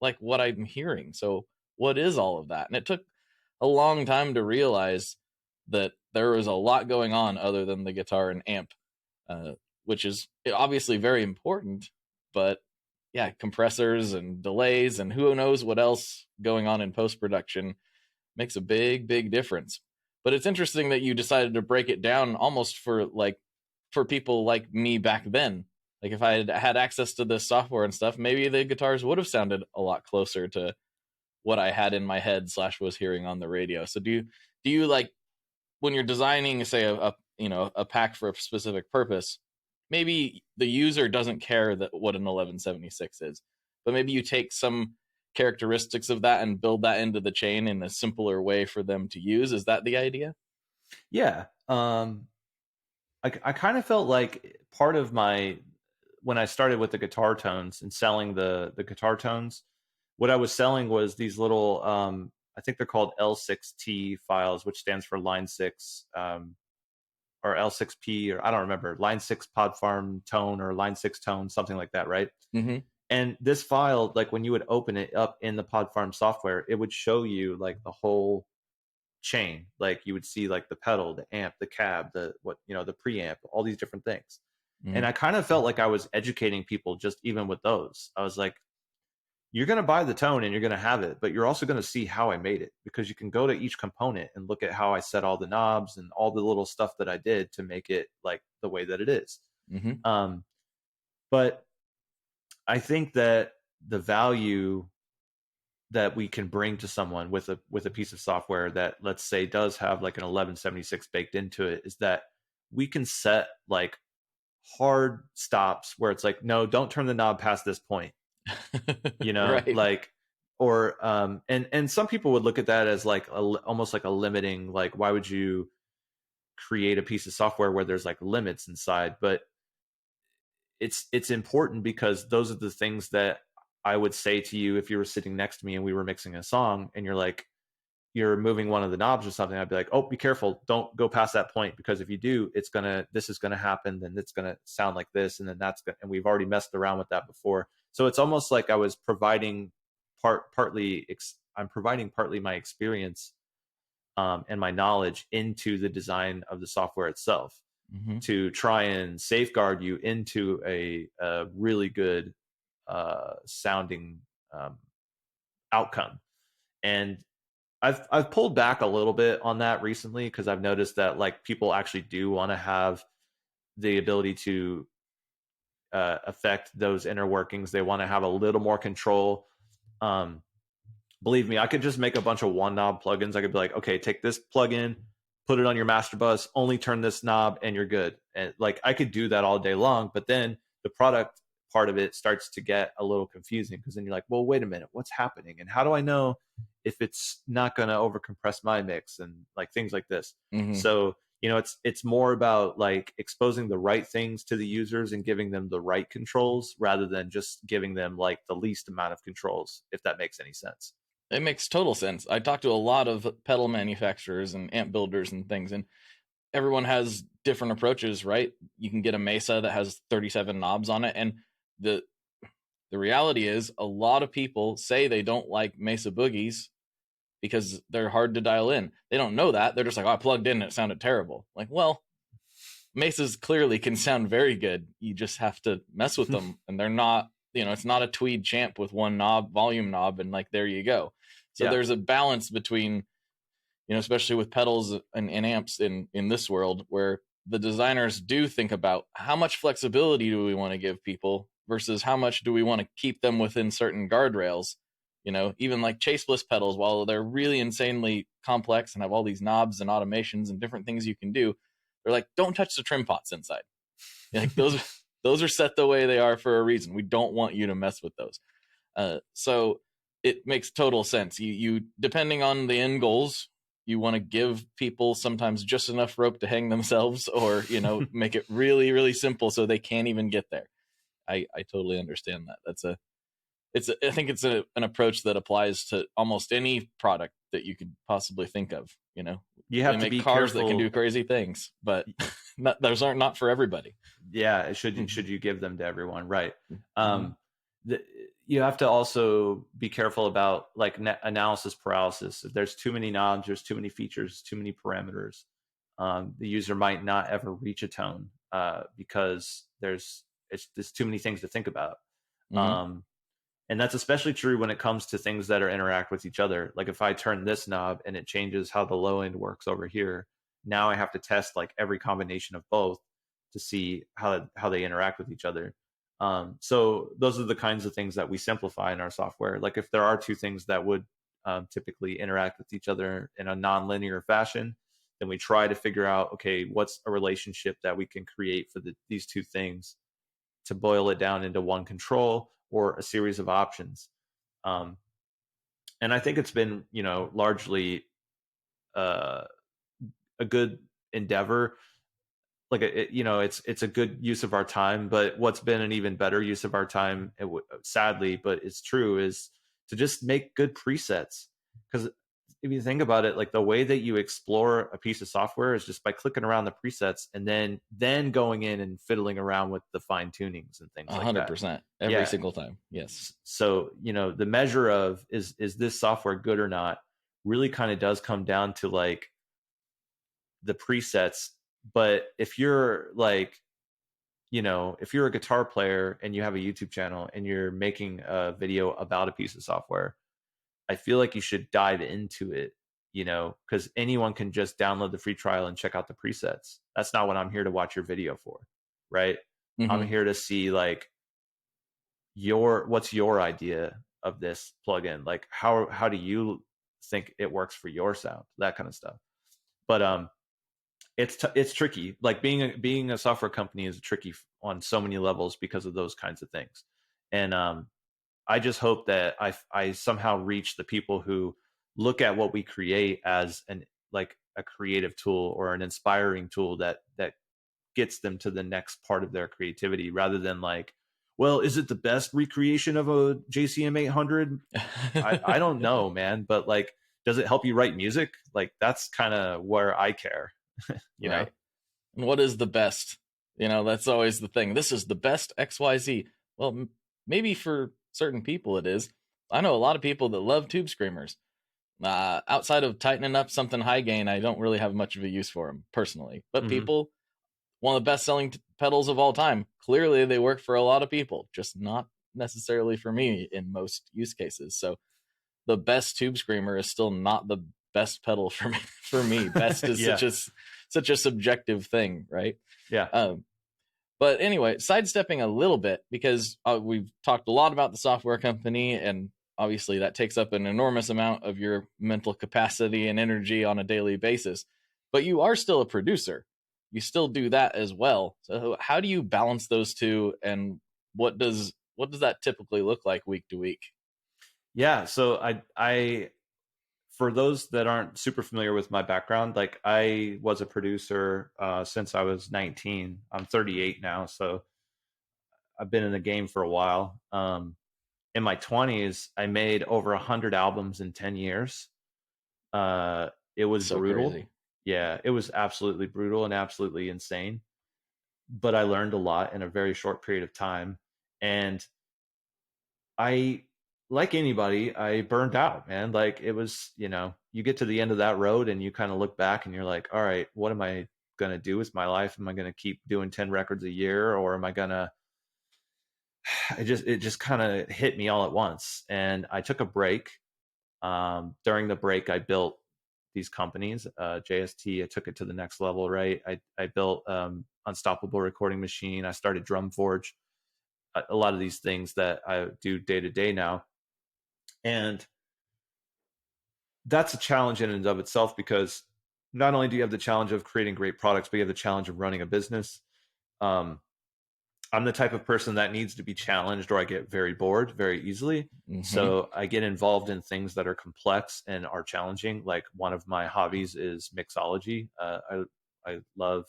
like what I'm hearing. So what is all of that? And it took a long time to realize that there was a lot going on other than the guitar and amp, which is obviously very important, but yeah, compressors and delays and who knows what else going on in post-production makes a big, big difference. But it's interesting that you decided to break it down almost for people like me back then. Like if I had access to this software and stuff, maybe the guitars would have sounded a lot closer to what I had in my head / was hearing on the radio. So do you like, when you're designing, say, a pack for a specific purpose, maybe the user doesn't care that what an 1176 is, but maybe you take some characteristics of that and build that into the chain in a simpler way for them to use. Is that the idea? Yeah. I kind of felt like part of when I started with the guitar tones and selling the guitar tones, what I was selling was these little, I think they're called L6T files, which stands for line 6, or L6P, or I don't remember, line 6 pod farm tone or line 6 tone, something like that, right? Mm-hmm. And this file, like when you would open it up in the pod farm software, it would show you like the whole chain. Like you would see like the pedal, the amp, the cab, the preamp, all these different things. Mm-hmm. And I kind of felt like I was educating people just even with those. I was like, you're going to buy the tone and you're going to have it, but you're also going to see how I made it, because you can go to each component and look at how I set all the knobs and all the little stuff that I did to make it like the way that it is. Mm-hmm. But I think that the value that we can bring to someone with a piece of software that, let's say, does have like an 1176 baked into it, is that we can set like hard stops where it's like, no, don't turn the knob past this point. Right. Like, or and some people would look at that as like almost like a limiting, like, why would you create a piece of software where there's like limits inside? But it's important, because those are the things that I would say to you, if you were sitting next to me and we were mixing a song and you're like, you're moving one of the knobs or something, I'd be like, oh, be careful. Don't go past that point, because if you do, this is going to happen. Then it's going to sound like this. And then and we've already messed around with that before. So it's almost like I was providing I'm providing partly my experience and my knowledge into the design of the software itself, to try and safeguard you into a really good sounding outcome. And I've pulled back a little bit on that recently, because I've noticed that like people actually do want to have the ability to affect those inner workings. They want to have a little more control. Believe me, I could just make a bunch of one knob plugins. I could be like, okay, take this plugin, put it on your master bus, only turn this knob, and you're good. And like I could do that all day long, but then the product part of it starts to get a little confusing, because then you're like, well, wait a minute, what's happening? And how do I know if it's not going to overcompress my mix, and like things like this? So, you know, it's more about like exposing the right things to the users and giving them the right controls, rather than just giving them like the least amount of controls, if that makes any sense. It makes total sense. I talked to a lot of pedal manufacturers and amp builders and things, and everyone has different approaches, right? You can get a Mesa that has 37 knobs on it, and the reality is a lot of people say they don't like Mesa Boogies because they're hard to dial in. They don't know that. They're just like, oh, I plugged in and it sounded terrible. Like, well, Mesas clearly can sound very good. You just have to mess with them, and they're not, you know, it's not a tweed champ with one volume knob, and like, there you go. So there's a balance between, you know, especially with pedals and amps in this world, where the designers do think about how much flexibility do we want to give people versus how much do we want to keep them within certain guardrails. You know, even like Chase Bliss pedals, while they're really insanely complex and have all these knobs and automations and different things you can do, they're like, don't touch the trim pots inside. Like those are set the way they are for a reason. We don't want you to mess with those. So it makes total sense. You depending on the end goals, you want to give people sometimes just enough rope to hang themselves, or, you know, make it really, really simple so they can't even get there. I totally understand that. I think it's an approach that applies to almost any product that you could possibly think of. You know, you have they to be make cars careful. that can do crazy things, but those aren't not for everybody. Yeah, should you give them to everyone, right? You have to also be careful about like analysis paralysis. If there's too many knobs, there's too many features, too many parameters, the user might not ever reach a tone because there's too many things to think about. And that's especially true when it comes to things that interact with each other. Like if I turn this knob and it changes how the low end works over here, now I have to test like every combination of both to see how they interact with each other. So those are the kinds of things that we simplify in our software. Like if there are two things that would typically interact with each other in a non-linear fashion, then we try to figure out, okay, what's a relationship that we can create for these two things to boil it down into one control or a series of options. And I think it's been, you know, largely a good endeavor. Like it's a good use of our time, but what's been an even better use of our time, sadly, but it's true, is to just make good presets. Because if you think about it, like the way that you explore a piece of software is just by clicking around the presets and then going in and fiddling around with the fine tunings and things like that. 100% every single time. Yes. So, you know, the measure of is this software good or not really kind of does come down to like the presets. But if you're like, you know, if you're a guitar player and you have a YouTube channel and you're making a video about a piece of software, I feel like you should dive into it, you know, because anyone can just download the free trial and check out the presets. That's not what I'm here to watch your video for, right? I'm here to see like what's your idea of this plugin? Like how do you think it works for your sound? That kind of stuff. But it's tricky. Like being a software company is tricky on so many levels because of those kinds of things. And I just hope that I somehow reach the people who look at what we create as a creative tool or an inspiring tool that gets them to the next part of their creativity, rather than like, well, is it the best recreation of a JCM 800? I don't know, man, but like, does it help you write music? Like, that's kind of where I care, you know? Right. And what is the best? That's always the thing. This is the best XYZ. Well, maybe for certain people it is. I know a lot of people that love tube screamers. Outside of tightening up something high gain, I don't really have much of a use for them personally. But Hmm. people, one of the best selling pedals of all time, clearly they work for a lot of people, just not necessarily for me in most use cases. So the best tube screamer is still not the best pedal for me. For me, best is Yeah. such a subjective thing, right? Yeah. Um, but anyway, sidestepping a little bit because we've talked a lot about the software company, and obviously that takes up an enormous amount of your mental capacity and energy on a daily basis. But you are still a producer. You still do that as well. So how do you balance those two, and what does that typically look like week to week? Yeah. So I for those that aren't super familiar with my background, like I was a producer since I was 19. I'm 38 now, so I've been in the game for a while. In my 20s, I made over 100 albums in 10 years. It was So brutal. crazy. Yeah, it was absolutely brutal and absolutely insane. But I learned a lot in a very short period of time. And I, like anybody, I burned out, man. Like it was, you get to the end of that road and you kind of look back and you're like, all right, what am I going to do with my life? Am I going to keep doing 10 records a year, or am I going to, it just kind of hit me all at once. And I took a break. During the break, I built these companies, JST. I took it to the next level, right? I built Unstoppable Recording Machine. I started Drumforge, a lot of these things that I do day to day now. And that's a challenge in and of itself, because not only do you have the challenge of creating great products, but you have the challenge of running a business. Um, I'm the type of person that needs to be challenged, or I get very bored very easily. Hmm. So I get involved in things that are complex and are challenging. Like one of my hobbies is mixology. I love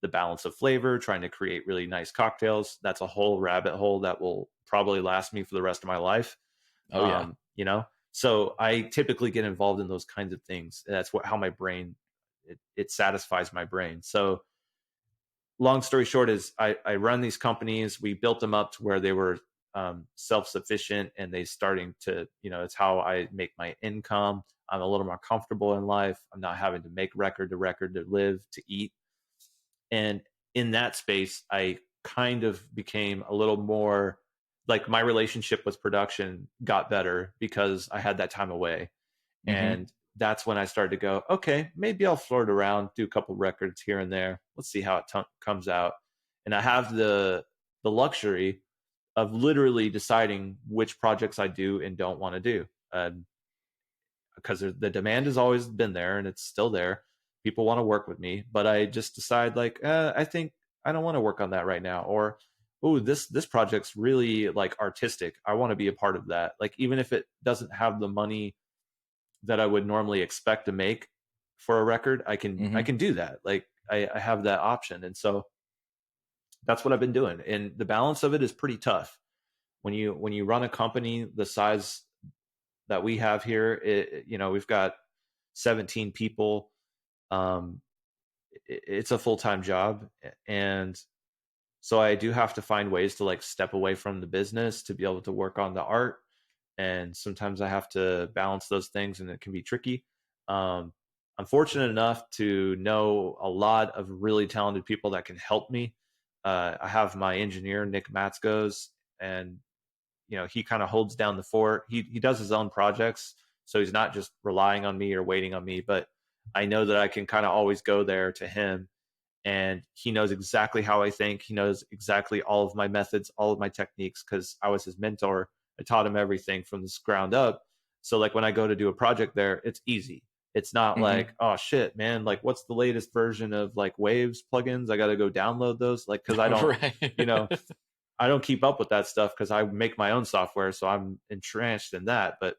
the balance of flavor, trying to create really nice cocktails. That's a whole rabbit hole that will probably last me for the rest of my life. Oh yeah. You know, so I typically get involved in those kinds of things. That's how my brain, it satisfies my brain. So long story short is I run these companies. We built them up to where they were self-sufficient, and they starting to, it's how I make my income. I'm a little more comfortable in life. I'm not having to make record to record to live, to eat. And in that space, I kind of became a little more like, my relationship with production got better because I had that time away. Hmm. And that's when I started to go, okay, maybe I'll float around, do a couple records here and there. Let's see how it comes out. And I have the luxury of literally deciding which projects I do and don't want to do, because the demand has always been there and it's still there. People want to work with me, but I just decide like, I think I don't want to work on that right now. Or, oh, this project's really like artistic. I want to be a part of that. Like, even if it doesn't have the money that I would normally expect to make for a record, I Hmm. can do that. Like I have that option. And so that's what I've been doing. And the balance of it is pretty tough. When you run a company the size that we have here, we've got 17 people. Um, it's a full-time job. And so I do have to find ways to like step away from the business to be able to work on the art. And sometimes I have to balance those things, and it can be tricky. Um, I'm fortunate enough to know a lot of really talented people that can help me. I have my engineer Nick Matzkos, and he kind of holds down the fort. He does his own projects, so he's not just relying on me or waiting on me. But I know that I can kind of always go there to him, and he knows exactly how I think. He knows exactly all of my methods, all of my techniques, because I was his mentor. I taught him everything from the ground up. So like when I go to do a project there, it's easy. It's not Hmm. like, oh shit, man, like what's the latest version of like Waves plugins? I got to go download those. Like, cause Right. you know, I don't keep up with that stuff because I make my own software. So I'm entrenched in that. But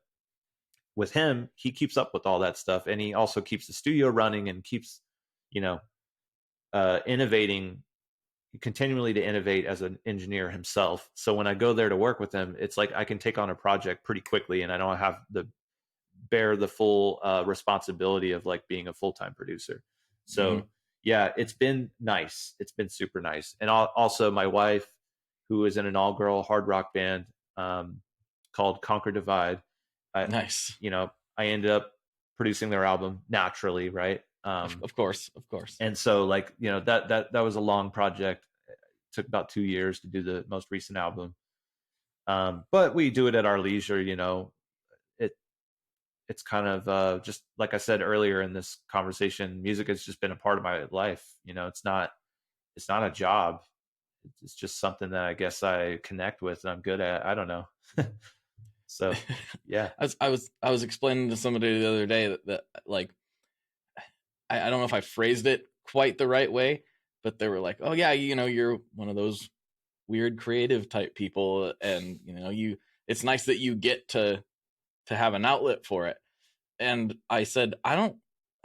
with him, he keeps up with all that stuff. And he also keeps the studio running and keeps, you know, innovating continually to innovate as an engineer himself. So when I go there to work with him, it's like I can take on a project pretty quickly, and I don't have the bear the full responsibility of like being a full-time producer. Mm-hmm. So yeah, it's been nice. It's been super nice. And also my wife, who is in an all-girl hard rock band called Conquer Divide, I, Nice. I ended up producing their album naturally, right? Of course, of course. And so like, that was a long project. It took about 2 years to do the most recent album. But we do it at our leisure. It it's kind of just like I said earlier in this conversation, music has just been a part of my life. It's not a job. It's just something that I guess I connect with and I'm good at. I don't know. So yeah. I was explaining to somebody the other day that like I don't know if I phrased it quite the right way, but they were like, "Oh yeah, you're one of those weird creative type people, and it's nice that you get to have an outlet for it." And I said, "I don't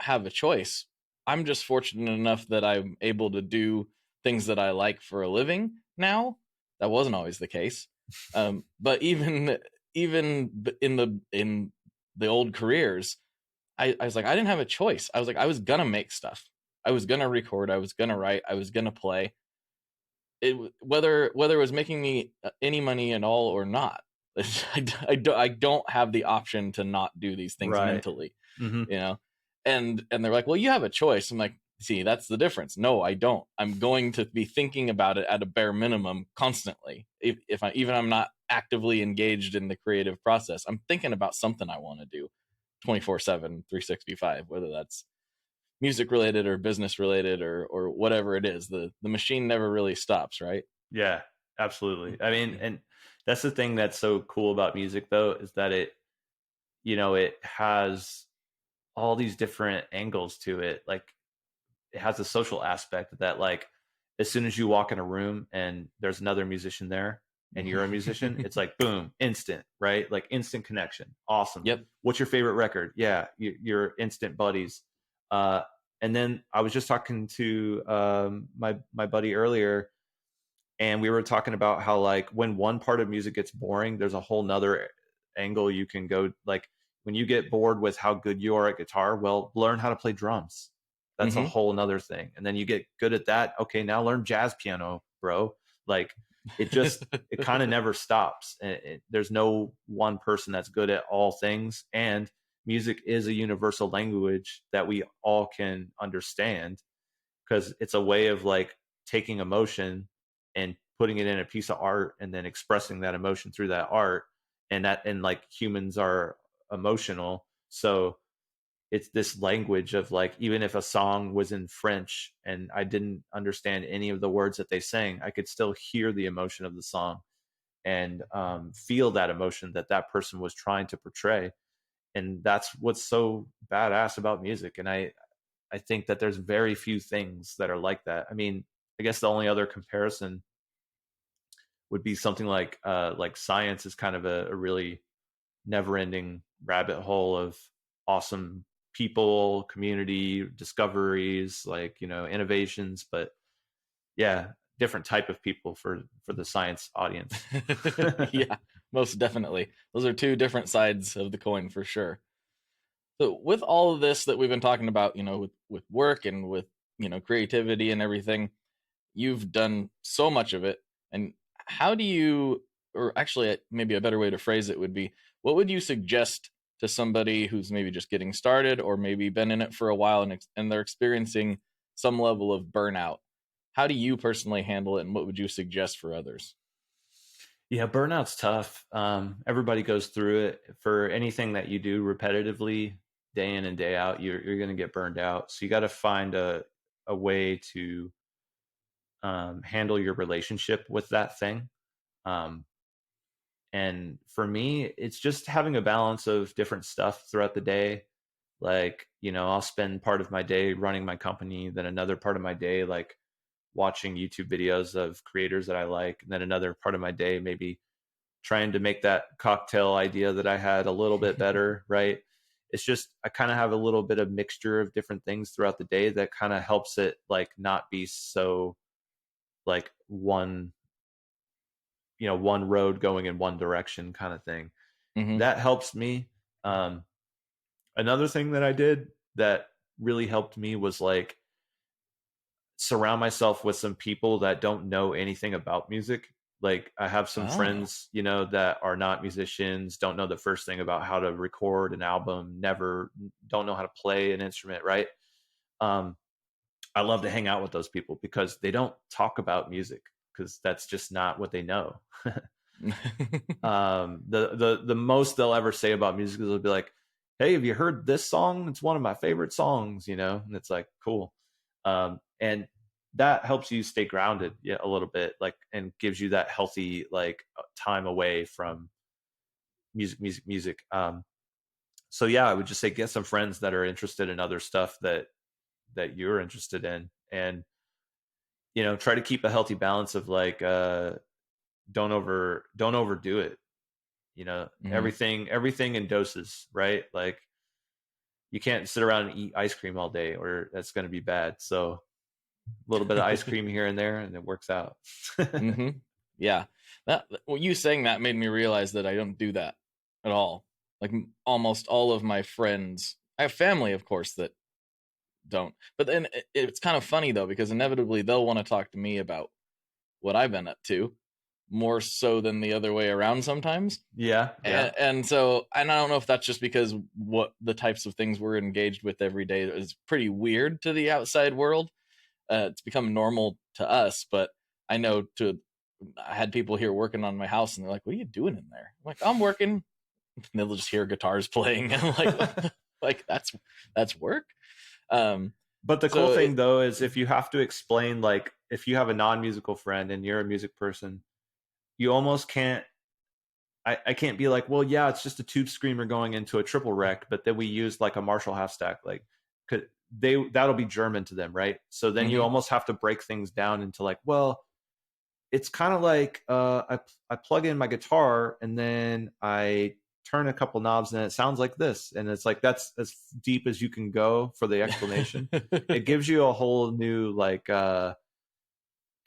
have a choice. I'm just fortunate enough that I'm able to do things that I like for a living now. That wasn't always the case. But even in the old careers, I was like, I didn't have a choice. I was like, I was gonna make stuff. I was gonna record. I was gonna write. I was gonna play. Whether it was making me any money at all or not, I don't have the option to not do these things Right. mentally, Mm-hmm. you know. And they're like, well, you have a choice. I'm like, see, that's the difference. No, I don't. I'm going to be thinking about it at a bare minimum constantly. If I'm not actively engaged in the creative process, I'm thinking about something I want to do 24/7, 365, whether that's music related or business related or whatever it is. The machine never really stops, right? Yeah, absolutely. I mean, and that's the thing that's so cool about music though, is that it has all these different angles to it. Like it has a social aspect that like as soon as you walk in a room and there's another musician there and you're a musician, it's like boom, instant, right? Like instant connection. Awesome. Yep. What's your favorite record? Yeah, you're instant buddies. Uh, and then I was just talking to my buddy earlier, and we were talking about how like when one part of music gets boring, there's a whole nother angle you can go. Like when you get bored with how good you are at guitar, well, learn how to play drums. That's a Mm-hmm. whole nother thing. And then you get good at that, okay, now learn jazz piano, bro. Like it kind of never stops. There's no one person that's good at all things, and music is a universal language that we all can understand, because it's a way of like taking emotion and putting it in a piece of art and then expressing that emotion through that art. And like humans are emotional, so it's this language of like, even if a song was in French and I didn't understand any of the words that they sang, I could still hear the emotion of the song and feel that emotion that that person was trying to portray. And that's what's so badass about music. And I think that there's very few things that are like that. I mean, I guess the only other comparison would be something like science is kind of a really never-ending rabbit hole of awesome people, community, discoveries, like, innovations. But yeah, different type of people for the science audience. Yeah, most definitely. Those are two different sides of the coin for sure. So with all of this that we've been talking about, with work and with, creativity and everything, you've done so much of it. And how do you, or actually, maybe a better way to phrase it would be, what would you suggest to somebody who's maybe just getting started or maybe been in it for a while and they're experiencing some level of burnout? How do you personally handle it, and what would you suggest for others? Yeah, burnout's tough. Everybody goes through it. For anything that you do repetitively, day in and day out, you're going to get burned out. So you got to find a way to handle your relationship with that thing. Um, and for me, it's just having a balance of different stuff throughout the day. Like, I'll spend part of my day running my company, then another part of my day like watching YouTube videos of creators that I like, and then another part of my day maybe trying to make that cocktail idea that I had a little bit better, right? It's just I kind of have a little bit of mixture of different things throughout the day that kind of helps it like not be so like one, one road going in one direction kind of thing. Mm-hmm. That helps me. Um, Another thing that I did that really helped me was like surround myself with some people that don't know anything about music. Like I have some Oh. friends, that are not musicians, don't know the first thing about how to record an album, never don't know how to play an instrument, right? Um, I love to hang out with those people because they don't talk about music because that's just not what they know. The most they'll ever say about music is they'll be like, "Hey, have you heard this song? It's one of my favorite songs," and it's like, cool. And that helps you stay grounded, yeah, a little bit, like, and gives you that healthy like time away from music. So yeah, I would just say get some friends that are interested in other stuff that you're interested in, and try to keep a healthy balance of like don't overdo it. Mm-hmm. Everything in doses, right? Like you can't sit around and eat ice cream all day or that's going to be bad. So a little bit of ice cream here and there and it works out. Mm-hmm. Yeah. Well, you saying that made me realize that I don't do that at all. Like almost all of my friends, I have family, of course, that don't. But then it's kind of funny though, because inevitably they'll want to talk to me about what I've been up to more so than the other way around sometimes. Yeah, yeah. And so, and I don't know if that's just because what the types of things we're engaged with every day is pretty weird to the outside world. It's become normal to us, but I know I had people here working on my house and they're like, "What are you doing in there?" I'm like, "I'm working." And they'll just hear guitars playing. And I'm like, like that's work. Um, But the cool so thing though is if you have to explain, like if you have a non-musical friend and you're a music person, you almost can't I can't be like, well, yeah, it's just a tube screamer going into a triple rec, but then we used like a Marshall half stack, like that'll be German to them, right? So then you mhm. almost have to break things down into like, well, it's kind of like I plug in my guitar and then I turn a couple knobs and it sounds like this, and it's like that's as deep as you can go for the explanation. It gives you a whole new like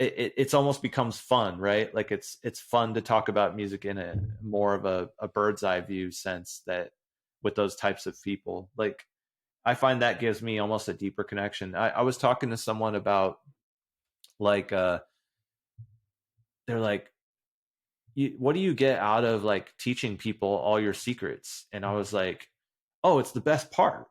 it's almost becomes fun, right? Like it's fun to talk about music in a more of a bird's eye view sense, that with those types of people. Like I find that gives me almost a deeper connection. I was talking to someone about like they're like, what do you get out of like teaching people all your secrets? And I was like, oh, it's the best part.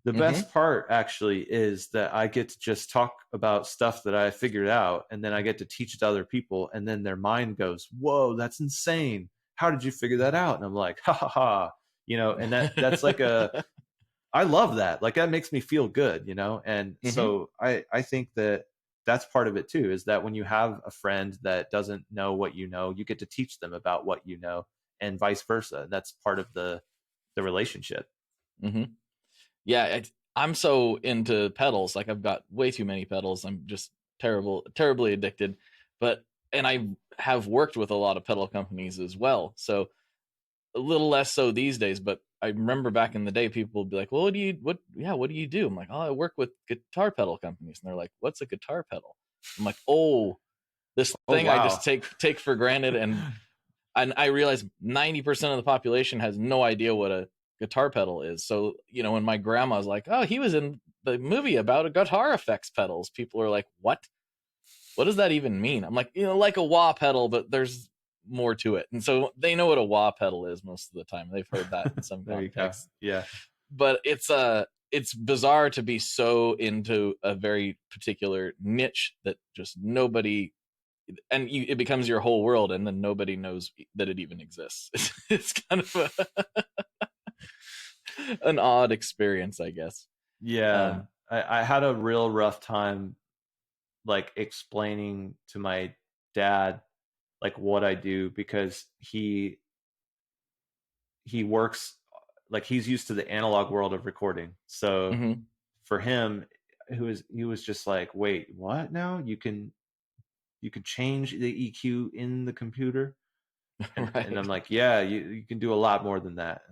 The Mhm. best part actually is that I get to just talk about stuff that I figured out, and then I get to teach it to other people, and then their mind goes, whoa, that's insane. How did you figure that out? And I'm like, ha ha ha. And that's like I love that. Like that makes me feel good, And Mhm. so I think that that's part of it too, is that when you have a friend that doesn't know what you know, you get to teach them about what you know, and vice versa. That's part of the relationship. Mhm. Yeah, I'm so into pedals. Like I've got way too many pedals. I'm just terribly addicted. But and I have worked with a lot of pedal companies as well. So a little less so these days, but I remember back in the day people would be like, "Well, what do you do?" I'm like, "Oh, I work with guitar pedal companies." And they're like, "What's a guitar pedal?" I'm like, "Oh, this Oh thing I just wow. take for granted." And I realize 90% of the population has no idea what a guitar pedal is. So, when my grandma's like, "Oh, he was in the movie about a guitar effects pedals," people are like, "What? What does that even mean?" I'm like, like a wah pedal, but there's more to it. And so they know what a wah pedal is most of the time. They've heard that in some There you go. context. Yeah. But it's bizarre to be so into a very particular niche that just nobody, and it becomes your whole world, and then nobody knows that it even exists. It's kind of an odd experience, I guess. Yeah. Um, I had a real rough time like explaining to my dad like what I do, because he works like he's used to the analog world of recording. So mhm. for him, he was just like, wait, what now? You can change the EQ in the computer? And I'm Right. like, yeah, you can do a lot more than that.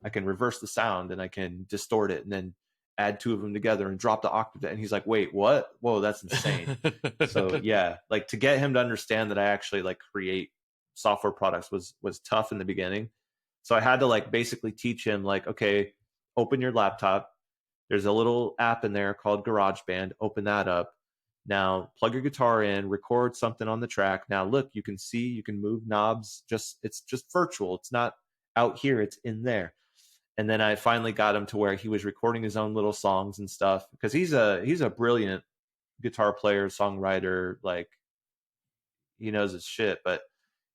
I can reverse the sound and I can distort it and then add two of them together and drop the octave. And he's like, wait, what? Whoa, that's insane. So yeah, like to get him to understand that I actually like create software products was tough in the beginning. So I had to like basically teach him like, okay, open your laptop. There's a little app in there called GarageBand. Open that up. Now plug your guitar in, record something on the track. Now look, you can see, you can move knobs. It's just virtual. It's not out here. It's in there. And then I finally got him to where he was recording his own little songs and stuff, because he's a brilliant guitar player, songwriter. Like he knows his shit, but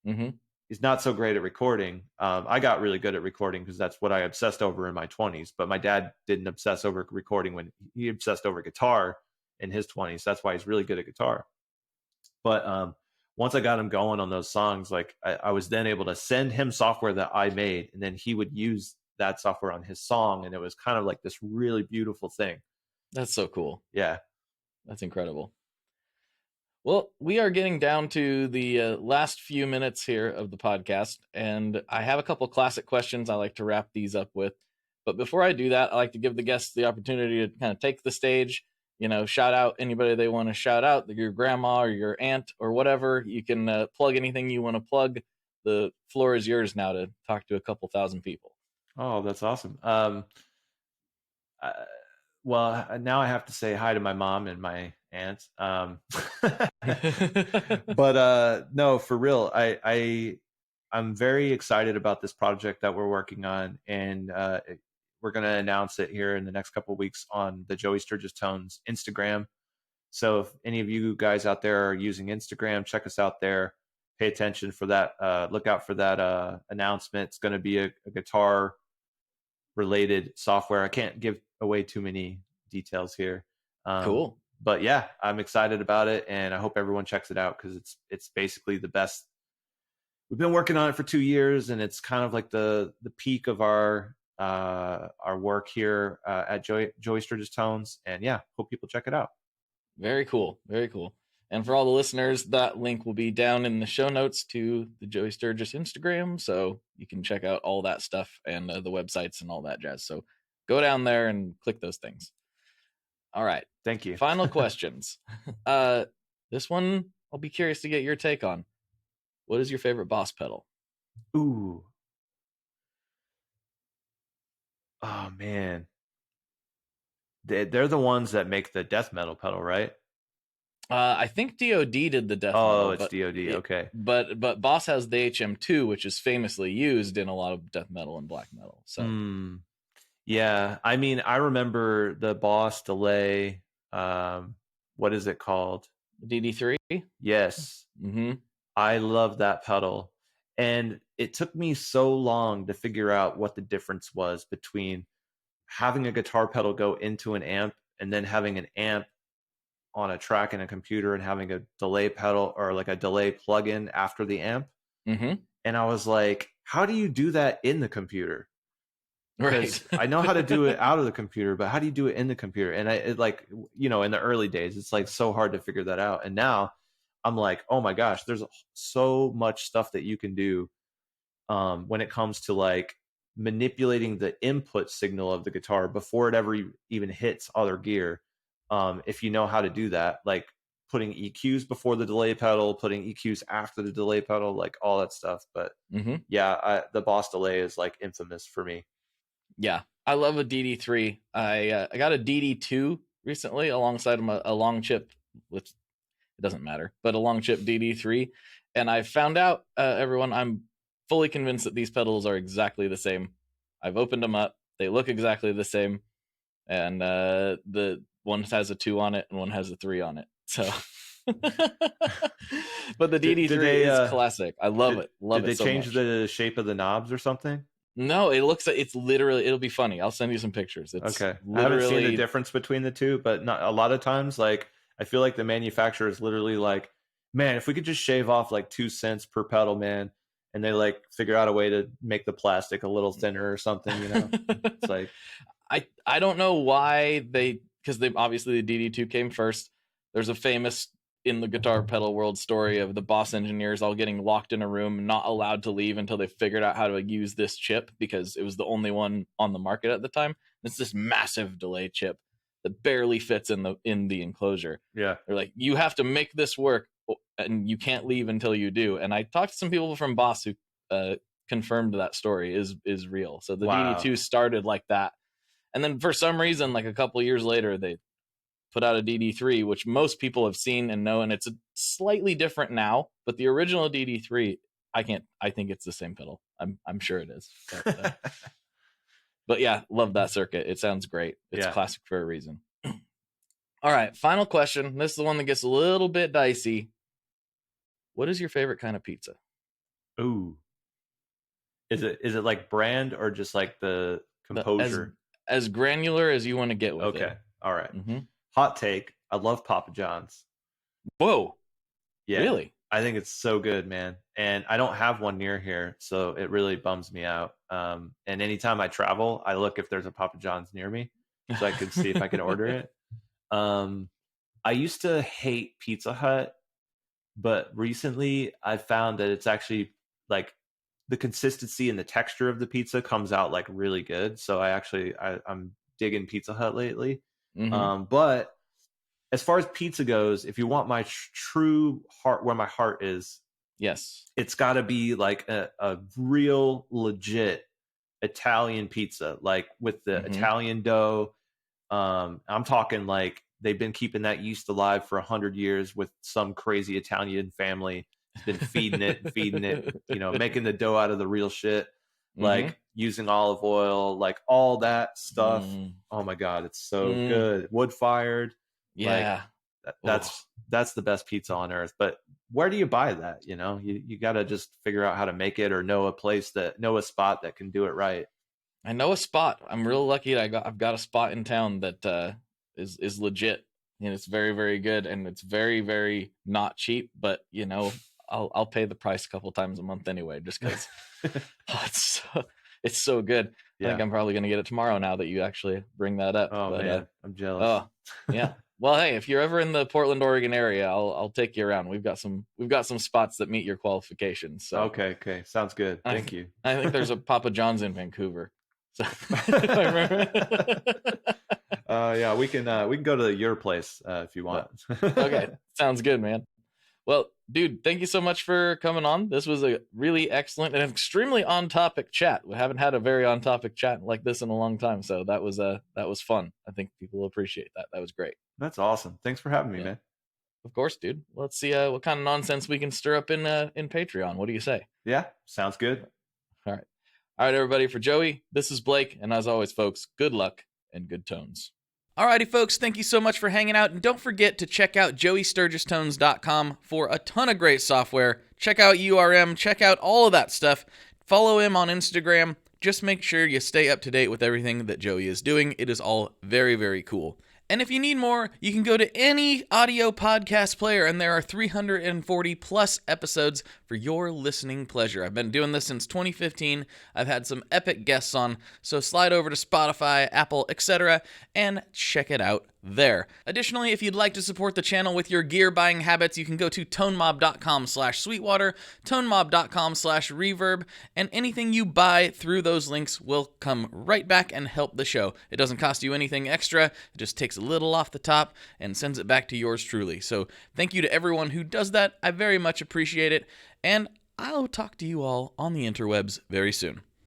he's not so great at recording. I got really good at recording because that's what I obsessed over in my 20s. But my dad didn't obsess over recording when he obsessed over guitar in his 20s. That's why he's really good at guitar. But once I got him going on those songs, like I was then able to send him software that I made, and then he would use that software on his song, and it was kind of like this really beautiful thing. That's so cool. Yeah, that's incredible. Well, we are getting down to the last few minutes here of the podcast, and I have a couple classic questions I like to wrap these up with. But before I do that, I like to give the guests the opportunity to kind of take the stage, shout out anybody they want to shout out, your grandma or your aunt or whatever. You can plug anything you want to plug. The floor is yours now to talk to a couple thousand people. Oh, that's awesome. Well, now I have to say hi to my mom and my aunt. But no, for real, I'm very excited about this project that we're working on, and we're going to announce it here in the next couple of weeks on the Joey Sturgis Tones Instagram. So if any of you guys out there are using Instagram, check us out there. Pay attention for that. Look out for that announcement. It's going to be a guitar related software. I can't give away too many details here. Cool. But yeah, I'm excited about it, and I hope everyone checks it out because it's basically the best. We've been working on it for 2 years, and it's kind of like the peak of our work here at Joey Sturgis Tones. And yeah, hope people check it out. Very cool. Very cool. And for all the listeners, that link will be down in the show notes to the Joey Sturgis Instagram, so you can check out all that stuff and the websites and all that jazz. So go down there and click those things. All right. Thank you. Final questions. This one, I'll be curious to get your take on. What is your favorite Boss pedal? Ooh. Oh, man. They're the ones that make the death metal pedal, right? I think DOD did the death metal. Oh, it's DOD. Okay. But Boss has the HM2, which is famously used in a lot of death metal and black metal. So yeah, I mean, I remember the Boss delay. What is it called? DD3? Yes. I love that pedal. And it took me so long to figure out what the difference was between having a guitar pedal go into an amp and then having an amp on a track in a computer and having a delay pedal or like a delay plugin after the amp. And I was like, how do you do that in the computer? Because I know how to do it out of the computer, but how do you do it in the computer? And in the early days, it's like so hard to figure that out. And now I'm like, oh my gosh, there's so much stuff that you can do when it comes to like manipulating the input signal of the guitar before it ever even hits other gear. If you know how to do that, like putting EQs before the delay pedal, putting EQs after the delay pedal, like all that stuff. But yeah, the Boss delay is like infamous for me. Yeah, I love a DD3. I got a DD2 recently alongside a long chip, which it doesn't matter, but a long chip DD3. And I found out, everyone, I'm fully convinced that these pedals are exactly the same. I've opened them up. They look exactly the same. And the one has a 2 on it and one has a 3 on it. So, but the DD3 is classic. I love it. Did they change the shape of the knobs or something? No, it looks like it'll be funny. I'll send you some pictures. It's okay. I haven't seen the difference between the two, but not a lot of times, like I feel like the manufacturer is literally like, man, if we could just shave off like 2 cents per pedal, man, and they like figure out a way to make the plastic a little thinner or something, It's like I don't know why because obviously the DD2 came first. There's a famous in the guitar pedal world story of the Boss engineers all getting locked in a room, not allowed to leave until they figured out how to use this chip because it was the only one on the market at the time. It's this massive delay chip that barely fits in the enclosure. Yeah. They're like, you have to make this work, and you can't leave until you do. And I talked to some people from Boss who confirmed that story is real. So the Wow. DD2 started like that, and then for some reason, like a couple years later, they put out a DD3, which most people have seen and know, and it's slightly different now. But the original DD3, I think it's the same pedal. I'm sure it is. But yeah, love that circuit. It sounds great. It's classic for a reason. All right, final question. This is the one that gets a little bit dicey. What is your favorite kind of pizza? Ooh. Is it like brand or just like the composure? As granular as you want to get with it. Okay. All right. Mm-hmm. Hot take. I love Papa John's. Whoa. Yeah. Really? I think it's so good, man. And I don't have one near here, so it really bums me out. And anytime I travel, I look if there's a Papa John's near me so I could see if I can order it. I used to hate Pizza Hut, but recently I found that it's actually like the consistency and the texture of the pizza comes out like really good. So I'm digging Pizza Hut lately. Mm-hmm. But as far as pizza goes, if you want my true heart, where my heart is, yes, it's got to be like a real legit Italian pizza, like with the Italian dough. I'm talking like they've been keeping that yeast alive for 100 years with some crazy Italian family. It's been feeding it, making the dough out of the real shit, like using olive oil, like all that stuff. Oh my God, it's so good. Wood fired. Yeah. Like, that's the best pizza on earth. But where do you buy that? You got to just figure out how to make it or know a spot that can do it right. I know a spot. I'm real lucky. I've got a spot in town that is legit, and it's very, very good, and it's very, very not cheap. But I'll pay the price a couple times a month anyway, just because it's so good. Yeah. I think I'm probably gonna get it tomorrow now that you actually bring that up. Oh man, I'm jealous. Oh yeah. Well, hey, if you're ever in the Portland, Oregon area, I'll take you around. We've got some spots that meet your qualifications. So okay, sounds good. Thank you. I think there's a Papa John's in Vancouver. So if I remember. Yeah, we can go to your place if you want. Okay, sounds good, man. Well, dude, thank you so much for coming on. This was a really excellent and extremely on-topic chat. We haven't had a very on-topic chat like this in a long time, so that was fun. I think people will appreciate that. That was great. That's awesome. Thanks for having me, man. Of course, dude. Let's see what kind of nonsense we can stir up in Patreon. What do you say? Yeah, sounds good. All right, everybody. For Joey, this is Blake, and as always, folks, good luck and good tones. Alrighty, folks, thank you so much for hanging out, and don't forget to check out joeysturgistones.com for a ton of great software. Check out URM, check out all of that stuff. Follow him on Instagram. Just make sure you stay up to date with everything that Joey is doing. It is all very, very cool. And if you need more, you can go to any audio podcast player, and there are 340 plus episodes for your listening pleasure. I've been doing this since 2015. I've had some epic guests on, so slide over to Spotify, Apple, etc., and check it out there. Additionally, if you'd like to support the channel with your gear buying habits, you can go to tonemob.com/sweetwater, tonemob.com/reverb, and anything you buy through those links will come right back and help the show. It doesn't cost you anything extra. It just takes a little off the top and sends it back to yours truly. So thank you to everyone who does that. I very much appreciate it, and I'll talk to you all on the interwebs very soon.